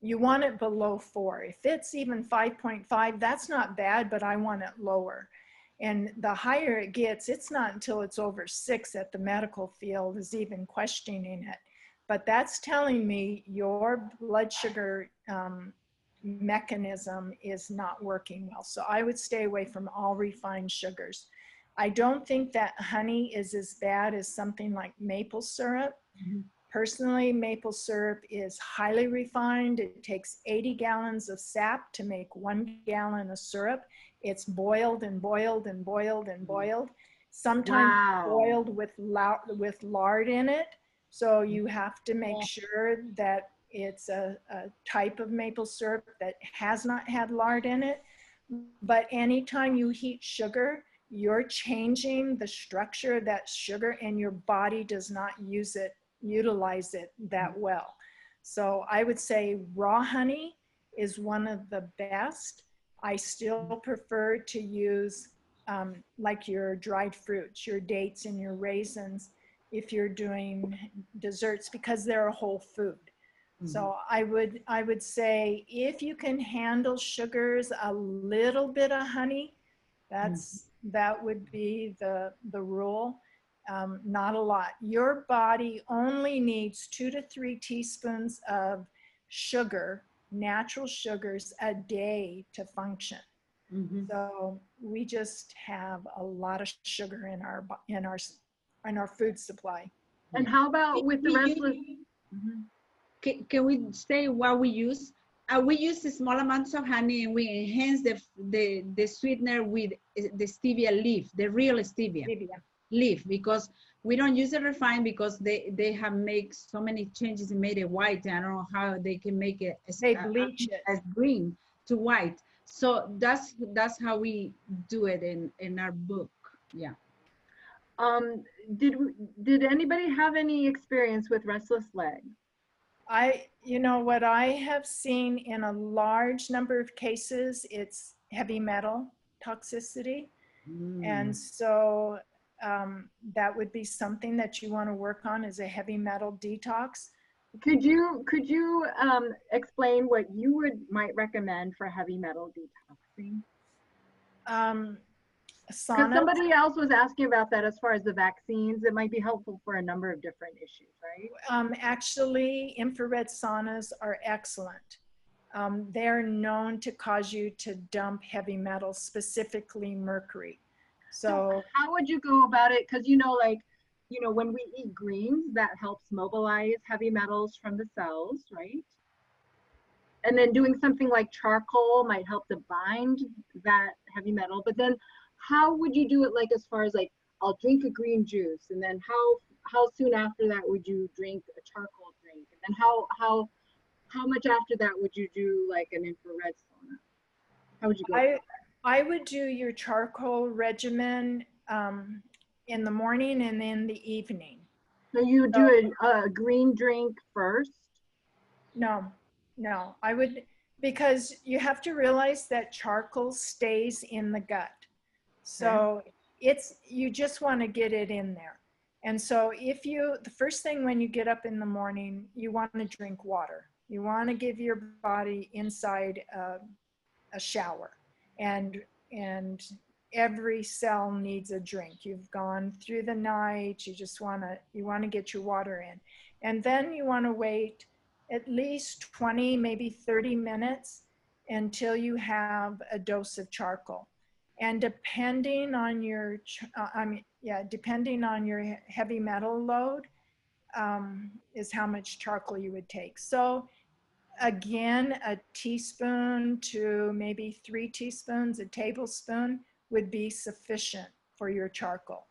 you want it below 4. If it's even 5.5, that's not bad, but I want it lower. And the higher it gets, it's not until it's over 6 that the medical field is even questioning it. But that's telling me your blood sugar mechanism is not working well. So I would stay away from all refined sugars. I don't think that honey is as bad as something like maple syrup. Mm-hmm. Personally, maple syrup is highly refined. It takes 80 gallons of sap to make 1 gallon of syrup. It's boiled and boiled and boiled and boiled. Sometimes boiled with lard in it. So you have to make sure that it's a type of maple syrup that has not had lard in it. But anytime you heat sugar, you're changing the structure of that sugar, and your body does not utilize it that well. So I would say raw honey is one of the best. I still prefer to use like your dried fruits, your dates and your raisins, if you're doing desserts, because they're a whole food. So I would say if you can handle sugars, a little bit of honey, that would be the rule. Not a lot. Your body only needs 2 to 3 teaspoons of sugar, natural sugars, a day to function. So we just have a lot of sugar in our food supply. And how about with the restless? Can we say what we use? We use small amounts of honey, and we enhance the sweetener with the stevia leaf, the real stevia leaf, because we don't use it refined because they have made so many changes and made it white. I don't know how they can make it as green to white. So that's how we do it in our book. Yeah. Did anybody have any experience with restless leg? What I have seen in a large number of cases, it's heavy metal toxicity. And so that would be something that you want to work on, is a heavy metal detox. Could you explain what you might recommend for heavy metal detoxing? Because somebody else was asking about that as far as the vaccines. It might be helpful for a number of different issues, right? Actually, infrared saunas are excellent. They're known to cause you to dump heavy metals, specifically mercury. So how would you go about it? Because when we eat greens, that helps mobilize heavy metals from the cells, right? And then doing something like charcoal might help to bind that heavy metal. But then how would you do it, like as far as like, I'll drink a green juice, and then how soon after that would you drink a charcoal drink? And then how much after that would you do like an infrared sauna? How would you go? I would do your charcoal regimen in the morning and in the evening. So you do a green drink first? No, I would, because you have to realize that charcoal stays in the gut. So you just want to get it in there. And so the first thing when you get up in the morning, you want to drink water. You want to give your body inside a shower, and every cell needs a drink. You've gone through the night, you want to get your water in. And then you want to wait at least 20, maybe 30 minutes until you have a dose of charcoal. And depending on your heavy metal load, is how much charcoal you would take. So again, a teaspoon to maybe 3 teaspoons, a tablespoon would be sufficient for your charcoal.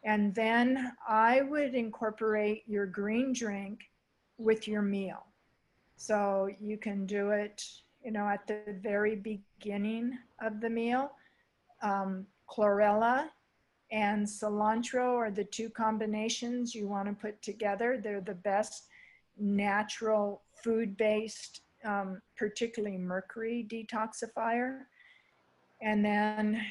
And then I would incorporate your green drink with your meal. So you can do it, at the very beginning of the meal. Chlorella and cilantro are the 2 combinations you want to put together. They're the best natural food-based, particularly mercury detoxifier. And then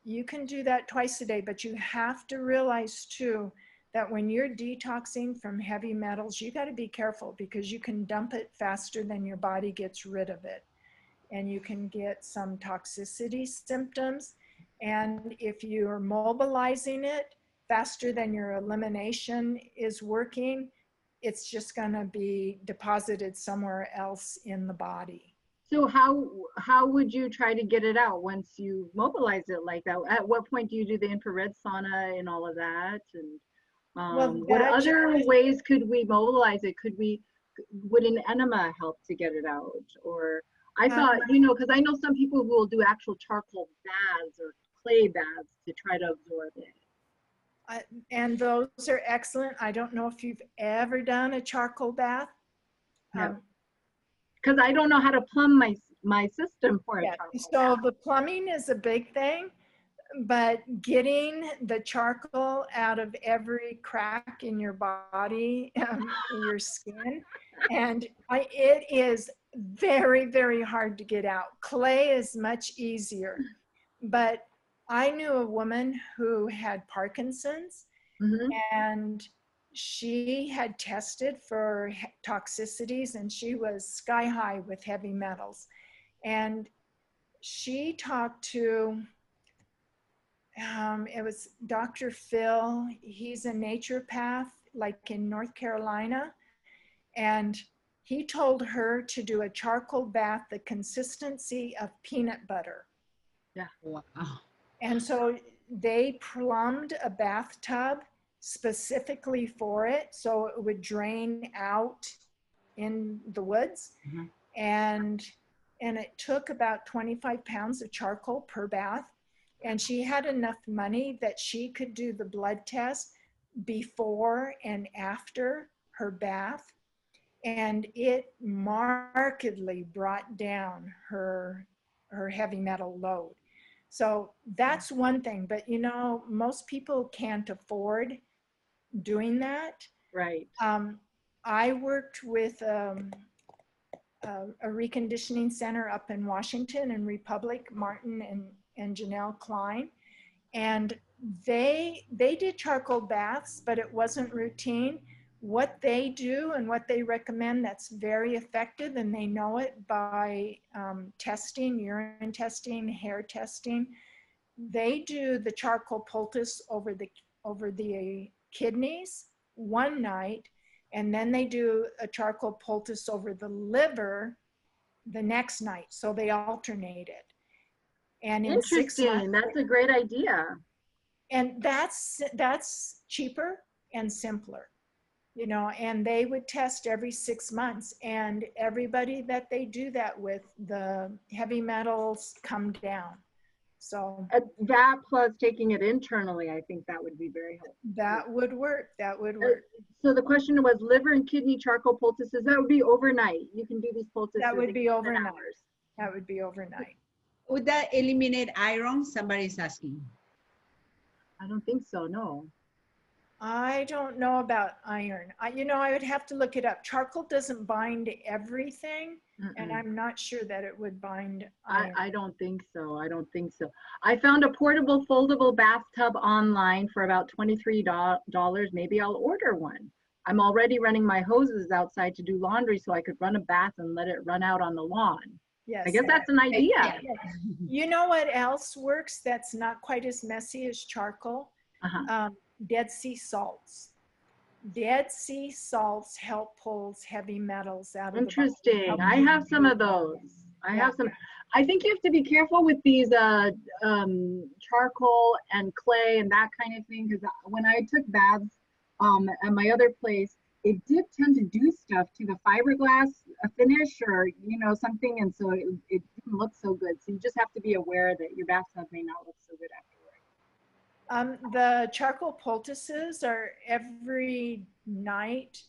you can do that twice a day, but you have to realize too that when you're detoxing from heavy metals, you got to be careful, because you can dump it faster than your body gets rid of it. And you can get some toxicity symptoms. And if you're mobilizing it faster than your elimination is working, it's just going to be deposited somewhere else in the body. So how would you try to get it out once you mobilize it like that? At what point do you do the infrared sauna and all of that? And what other ways could we mobilize it? Would an enema help to get it out? Or I thought, because I know some people who will do actual charcoal baths or clay baths to try to absorb it. And those are excellent. I don't know if you've ever done a charcoal bath. No. Because I don't know how to plumb my system for a charcoal So bath. the plumbing is a big thing, but getting the charcoal out of every crack in your body, your skin, and it is very, very hard to get out. Clay is much easier, but I knew a woman who had Parkinson's, and she had tested for toxicities, and she was sky high with heavy metals. And she talked to, it was Dr. Phil. He's a naturopath, like in North Carolina. And he told her to do a charcoal bath, the consistency of peanut butter. Yeah. Wow. And so they plumbed a bathtub specifically for it, so it would drain out in the woods. Mhm. And it took about 25 pounds of charcoal per bath. And she had enough money that she could do the blood test before and after her bath. And it markedly brought down her heavy metal load. So that's one thing, but you know, most people can't afford doing that. Right. I worked with a reconditioning center up in Washington in Republic, Martin and Janelle Klein. And they did charcoal baths, but it wasn't routine. What they do and what they recommend that's very effective, and they know it by testing, urine testing, hair testing. They do the charcoal poultice over the kidneys one night, and then they do a charcoal poultice over the liver the next night. So they alternate it. And in 6 months, Interesting. That's a great idea. and that's cheaper and simpler, you know, and they would test every 6 months, and everybody that they do that with, the heavy metals come down. So That plus taking it internally, I think that would be very helpful. that would work. That would work. So the question was liver and kidney charcoal poultices. That would be overnight. You can do these poultices. That would in be 7 overnight. hours. That would be overnight. Would that eliminate iron? Somebody's asking. I don't think so, no. I don't know about iron. You know, I would have to look it up. Charcoal doesn't bind everything, and I'm not sure that it would bind iron. I don't think so. I don't think so. I found a portable foldable bathtub online for about $23. Maybe I'll order one. I'm already running my hoses outside to do laundry so I could run a bath and let it run out on the lawn. Yes. I guess that's an idea. Yeah. You know what else works that's not quite as messy as charcoal? Dead sea salts. Dead sea salts help pull heavy metals out of the body. Interesting. I have some of those. I have some. I think you have to be careful with these charcoal and clay and that kind of thing, because when I took baths at my other place, it did tend to do stuff to the fiberglass finish, or you know, something, and so it didn't look so good. So you just have to be aware that your bathtub may not look so good afterwards. The charcoal poultices are every night.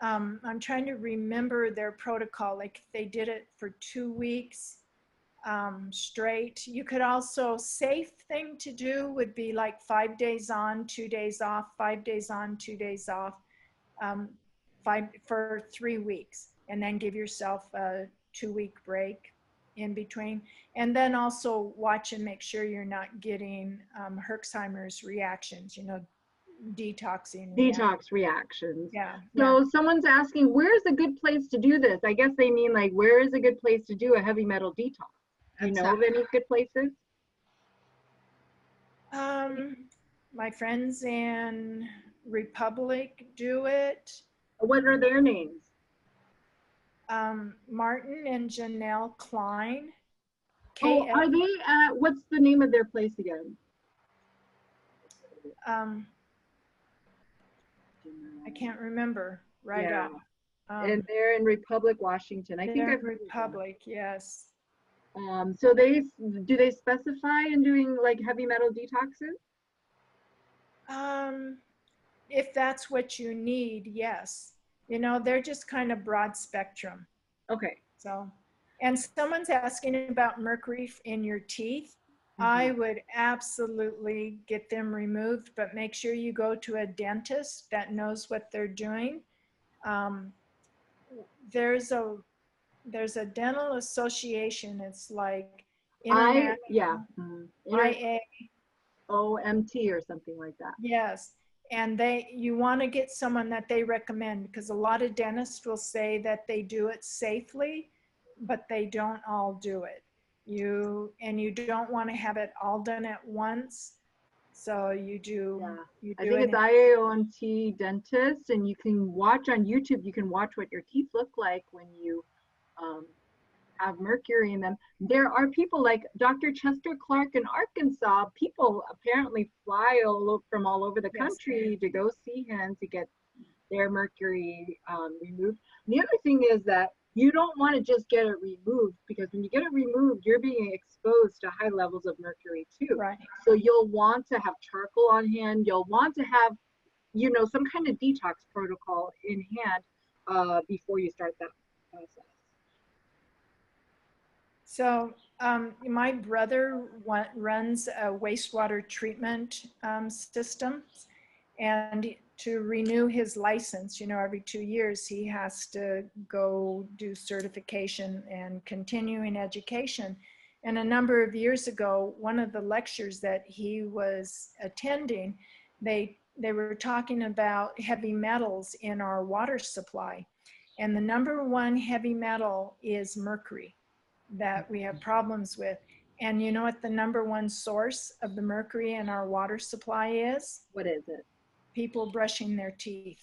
I'm trying to remember their protocol. Like they did it for 2 weeks straight. You could also, safe thing to do would be like 5 days on, 2 days off, 5 days on, 2 days off, for 3 weeks, and then give yourself a 2-week break in between. And then also watch and make sure you're not getting Herxheimer's reactions, you know, detoxing. Detox reactions. Yeah. So someone's asking, where's a good place to do this? I guess they mean like, where is a good place to do a heavy metal detox? Do you know of any good places? My friends in Republic do it. What are their names? Martin and Janelle Klein. Oh, are they what's the name of their place again? I can't remember right off. And they're in Republic, Washington. I think I've heard Republic, yes. So do they specify in doing like heavy metal detoxes? If that's what you need, yes. You know, they're just kind of broad spectrum. Okay. So, and someone's asking about mercury in your teeth. I would absolutely get them removed, but make sure you go to a dentist that knows what they're doing. There's a dental association. It's like IA OMT or something like that. Yes. And you want to get someone that they recommend, because a lot of dentists will say that they do it safely, but they don't all do it. You don't want to have it all done at once. So you do. Yeah. You I do think it it's IAOMT dentist, and you can watch on YouTube. You can watch what your teeth look like when you have mercury in them. There are people like Dr. Chester Clark in Arkansas. People apparently fly from all over the country to go see him to get their mercury removed. And the other thing is that you don't want to just get it removed, because when you get it removed, you're being exposed to high levels of mercury too. Right. So you'll want to have charcoal on hand. You'll want to have, you know, some kind of detox protocol in hand before you start that process. So my brother runs a wastewater treatment system, and to renew his license, you know, every 2 years, he has to go do certification and continuing education. And a number of years ago, one of the lectures that he was attending, they were talking about heavy metals in our water supply. And the number one heavy metal is mercury, that we have problems with. And you know what the number one source of the mercury in our water supply is? What is it? People brushing their teeth.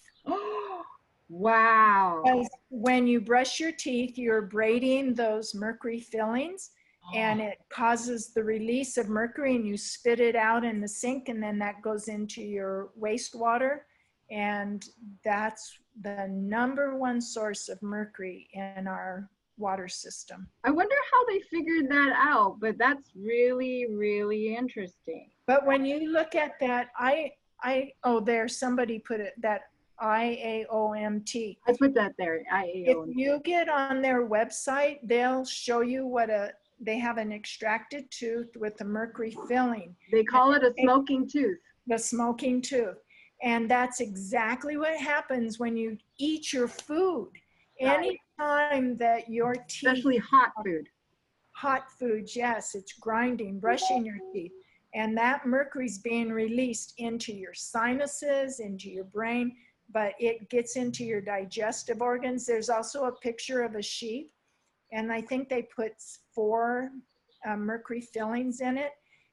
Wow. Because when you brush your teeth, you're braiding those mercury fillings, and it causes the release of mercury, and you spit it out in the sink, and then that goes into your wastewater. And that's the number one source of mercury in our water system. I wonder how they figured that out, but that's really, really interesting. But when you look at that, there's somebody put it, that IAOMT. I put that there, IAOMT. If you get on their website, they'll show you they have an extracted tooth with a mercury filling. They call it a smoking tooth. The smoking tooth. And that's exactly what happens when you eat your food. Right. Anytime that your teeth, Especially hot food. Hot foods, yes, it's grinding, brushing your teeth. And that mercury's being released into your sinuses, into your brain, but it gets into your digestive organs. There's also a picture of a sheep, and I think they put 4 mercury fillings in it.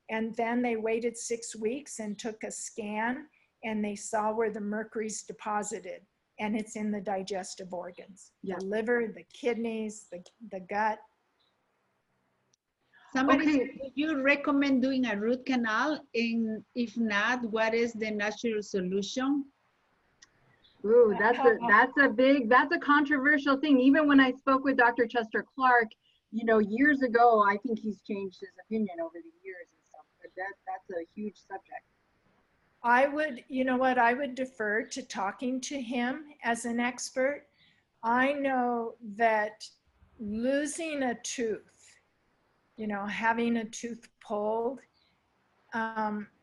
And then they waited 6 weeks and took a scan, and they saw where the mercury's deposited, and it's in the digestive organs, the liver, the kidneys, the gut. Somebody said, would you recommend doing a root canal? And if not, what is the natural solution? Ooh, that's a controversial thing. Even when I spoke with Dr. Chester Clark, you know, years ago, I think he's changed his opinion over the years and stuff, but that's a huge subject. I would defer to talking to him as an expert. I know that losing a tooth, you know, having a tooth pulled,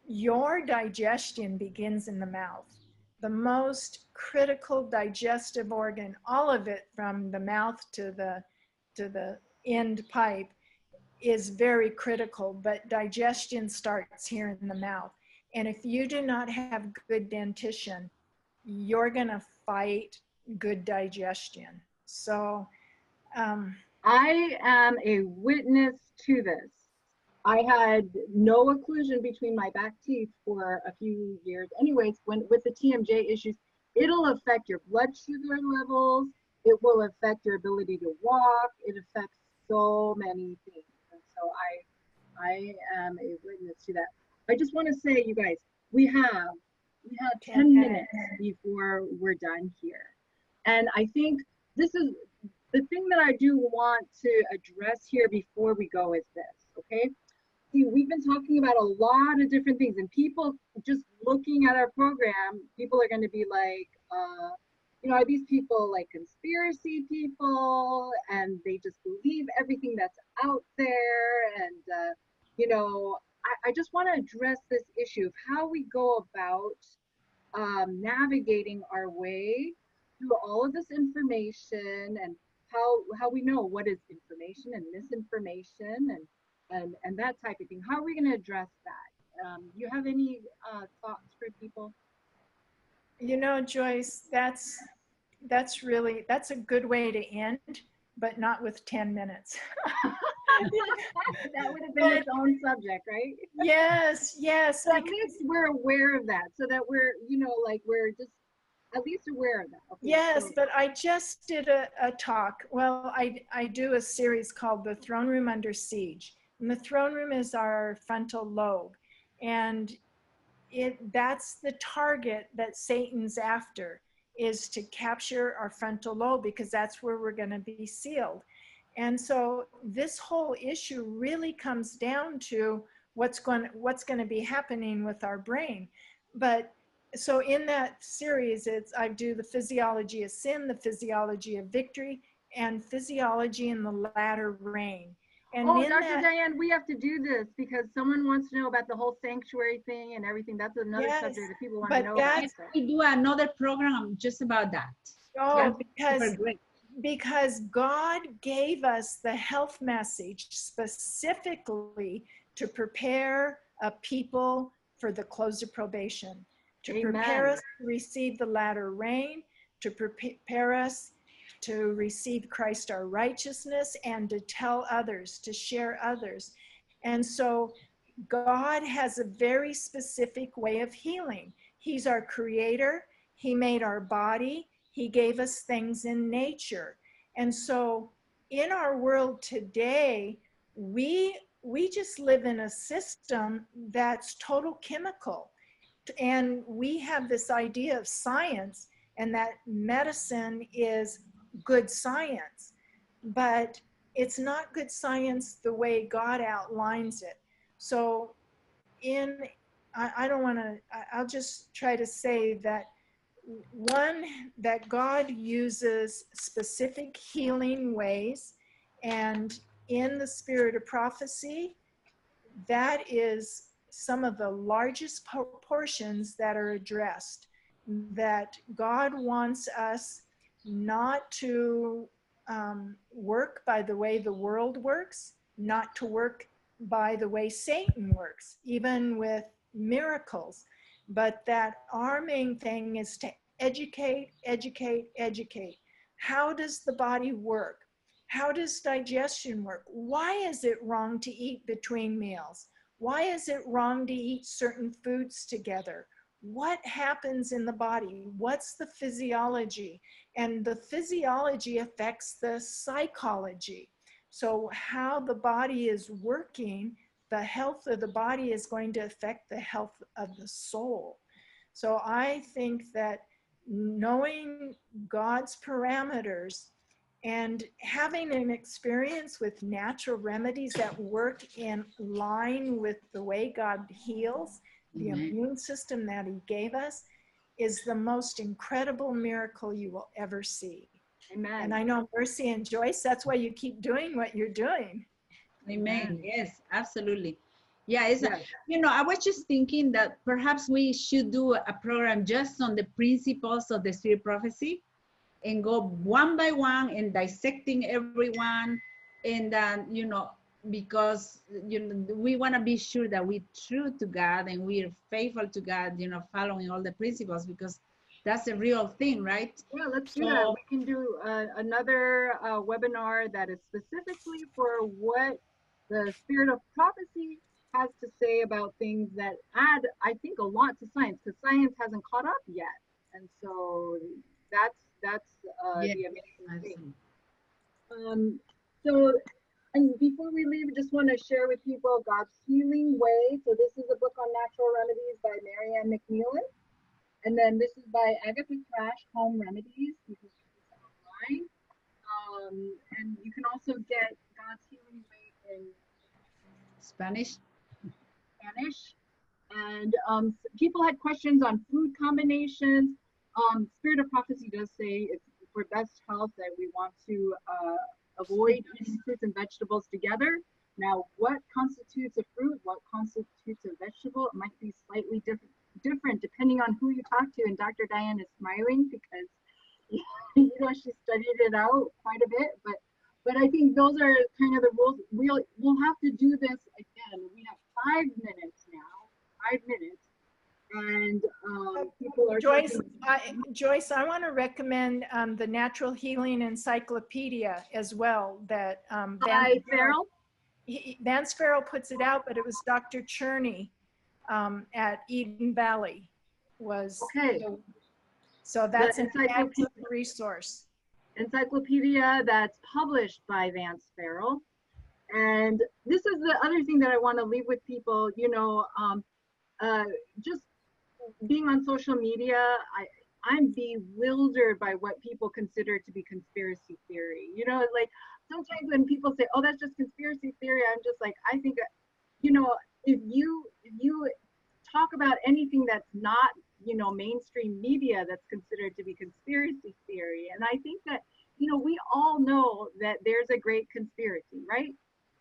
your digestion begins in the mouth. The most critical digestive organ, all of it from the mouth to the end pipe, is very critical, but digestion starts here in the mouth. And if you do not have good dentition, you're gonna fight good digestion. So I am a witness to this. I had no occlusion between my back teeth for a few years. Anyways, with the TMJ issues, it'll affect your blood sugar levels. It will affect your ability to walk. It affects so many things. And so I am a witness to that. I just want to say, you guys, we have 10 minutes before we're done here. And I think this is the thing that I do want to address here before we go is this, okay? See, we've been talking about a lot of different things, and people just looking at our program, people are going to be like, you know, are these people like conspiracy people, and they just believe everything that's out there? And, you know, I just want to address this issue of how we go about navigating our way through all of this information, and how we know what is information and misinformation and that type of thing. How are we going to address that? You have any thoughts for people? You know, Joyce, that's a good way to end, but not with 10 minutes. That would have been its own subject, right? Yes, yes. So at least we're aware of that, so that we're, you know, like we're just at least aware of that. Okay, yes, so, but I just did a talk. Well, I do a series called The Throne Room Under Siege. And the throne room is our frontal lobe. And that's the target that Satan's after, is to capture our frontal lobe, because that's where we're going to be sealed. And so this whole issue really comes down to what's going to be happening with our brain. But so in that series, I do the physiology of sin, the physiology of victory, and physiology in the latter rain. And oh, Dr. Diane, we have to do this because someone wants to know about the whole sanctuary thing and everything. That's another yes, subject that people want to know about. So. We do another program just about that. Oh, because God gave us the health message specifically to prepare a people for the close of probation, to Amen. prepare us to receive the latter rain, to prepare us to receive Christ our righteousness, and to tell others, to share others. And so God has a very specific way of healing. He's our creator. He made our body. He gave us things in nature. And so in our world today, we just live in a system that's total chemical. And we have this idea of science, and that medicine is good science, but it's not good science the way God outlines it. So I'll just try to say that one, that God uses specific healing ways, and in the spirit of prophecy, that is some of the largest portions that are addressed, that God wants us not to work by the way the world works, not to work by the way Satan works, even with miracles, but that our main thing is to educate, educate, educate. How does the body work? How does digestion work? Why is it wrong to eat between meals? Why is it wrong to eat certain foods together? What happens in the body? What's the physiology? And the physiology affects the psychology. So how the body is working, the health of the body is going to affect the health of the soul. So I think that knowing God's parameters and having an experience with natural remedies that work in line with the way God heals, the immune system that he gave us, is the most incredible miracle you will ever see. Amen. And I know Mercy and Joyce, that's why you keep doing what you're doing. Amen. Yes, absolutely. Yeah, you know, I was just thinking that perhaps we should do a program just on the principles of the spirit prophecy, and go one by one and dissecting everyone. And you know, because you know, we want to be sure that we're true to God and we're faithful to God, you know, following all the principles, because that's a real thing, right? Yeah, let's do that. We can do another webinar that is specifically for what the spirit of prophecy has to say about things that add, I think, a lot to science, because science hasn't caught up yet. And so that's the amazing thing. So, and before we leave, I just want to share with people God's Healing Way. So this is a book on natural remedies by Marianne McNeilan. And then this is by Agatha Thrash, Home Remedies. You can get this online. And you can also get God's Healing Way in Spanish. And people had questions on food combinations. Spirit of Prophecy does say it's for best health that we want to avoid eating fruits and vegetables together. Now, what constitutes a fruit? What constitutes a vegetable? It might be slightly different depending on who you talk to. And Dr. Diane is smiling because you know she studied it out quite a bit. But I think those are kind of the rules. We'll have to do this again. We have 5 minutes now. 5 minutes. And people people are Joyce, talking. Joyce, I want to recommend the Natural Healing Encyclopedia as well. That By Farrell? Vance Farrell puts it out, but it was Dr. Cherney at Eden Valley was. Okay. So that's an encyclopedia, excellent resource. Encyclopedia that's published by Vance Farrell. And this is the other thing that I want to leave with people, you know, just being on social media, I'm bewildered by what people consider to be conspiracy theory. You know, like sometimes when people say, oh, that's just conspiracy theory, I'm just like, I think, you know, if you talk about anything that's not, you know, mainstream media, that's considered to be conspiracy theory. And I think that, you know, we all know that there's a great conspiracy, right?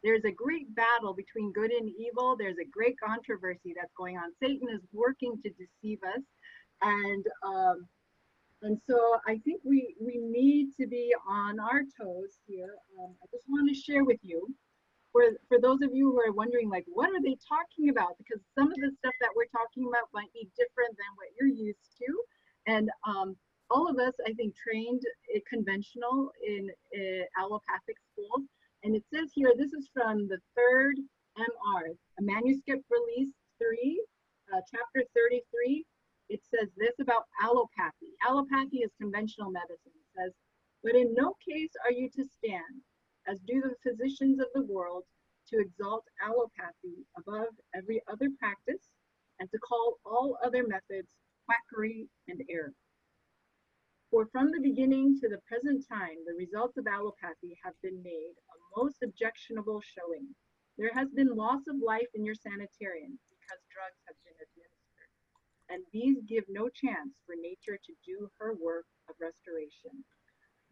There's a great battle between good and evil. There's a great controversy that's going on. Satan is working to deceive us. And so I think we need to be on our toes here. I just want to share with you, for those of you who are wondering, like, what are they talking about? Because some of the stuff that we're talking about might be different than what you're used to. And all of us, I think, trained conventional in allopathic schools. And it says here, this is from the third MR, a manuscript release 3, chapter 33. It says this about allopathy. Allopathy is conventional medicine. It says, but in no case are you to stand, as do the physicians of the world, to exalt allopathy above every other practice, and to call all other methods quackery and error. For from the beginning to the present time, the results of allopathy have been made a most objectionable showing. There has been loss of life in your sanitarium because drugs have been administered, and these give no chance for nature to do her work of restoration.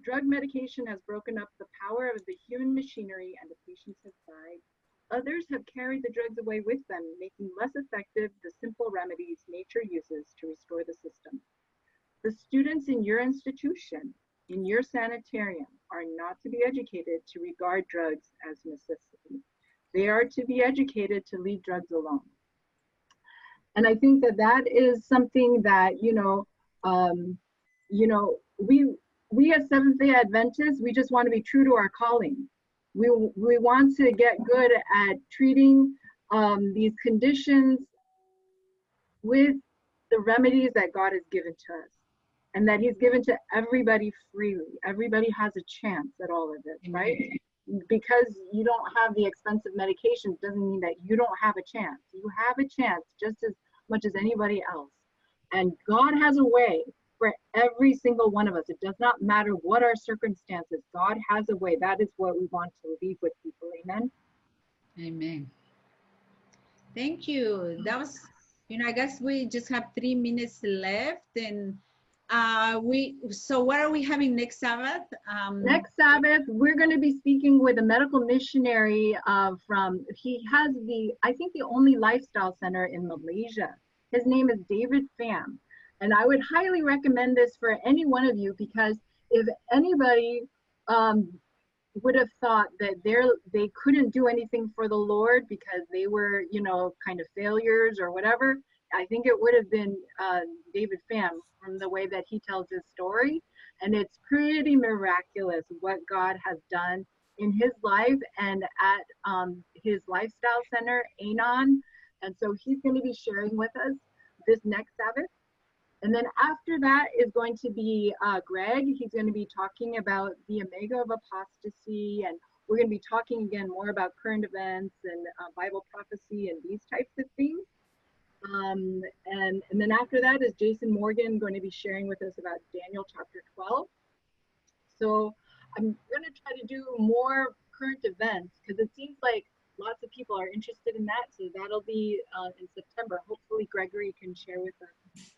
Drug medication has broken up the power of the human machinery, and the patients have died. Others have carried the drugs away with them, making less effective the simple remedies nature uses to restore the system. The students in your institution, in your sanitarium, are not to be educated to regard drugs as necessity. They are to be educated to leave drugs alone. And I think that that is something that, you know, we as Seventh-day Adventists, we just want to be true to our calling. We want to get good at treating these conditions with the remedies that God has given to us, and that he's given to everybody freely. Everybody has a chance at all of it, right? Because you don't have the expensive medications doesn't mean that you don't have a chance. You have a chance just as much as anybody else. And God has a way for every single one of us. It does not matter what our circumstances. God has a way. That is what we want to leave with people. Amen. Amen. Thank you. That was, you know, I guess we just have 3 minutes left, and so what are we having next Sabbath? Next Sabbath, we're going to be speaking with a medical missionary he has I think the only lifestyle center in Malaysia. His name is David Pham. And I would highly recommend this for any one of you, because if anybody would have thought that they couldn't do anything for the Lord because they were, you know, kind of failures or whatever, I think it would have been David Pham, from the way that he tells his story. And it's pretty miraculous what God has done in his life and at his lifestyle center, Anon. And so he's going to be sharing with us this next Sabbath. And then after that is going to be Greg. He's going to be talking about the omega of apostasy, and we're going to be talking again more about current events and Bible prophecy and these types of things. And then after that is Jason Morgan going to be sharing with us about Daniel chapter 12. So I'm going to try to do more current events, because it seems like lots of people are interested in that. So that'll be in September. Hopefully Gregory can share with us.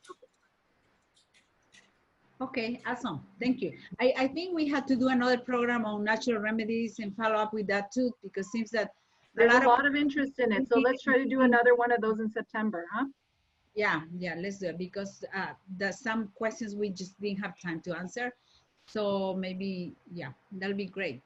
Okay, awesome. Thank you. I think we had to do another program on natural remedies and follow up with that too, because it seems that there's a lot of interest in it. So let's try to do another one of those in September, huh? Yeah, let's do it, because there's some questions we just didn't have time to answer. So maybe, yeah, that'll be great.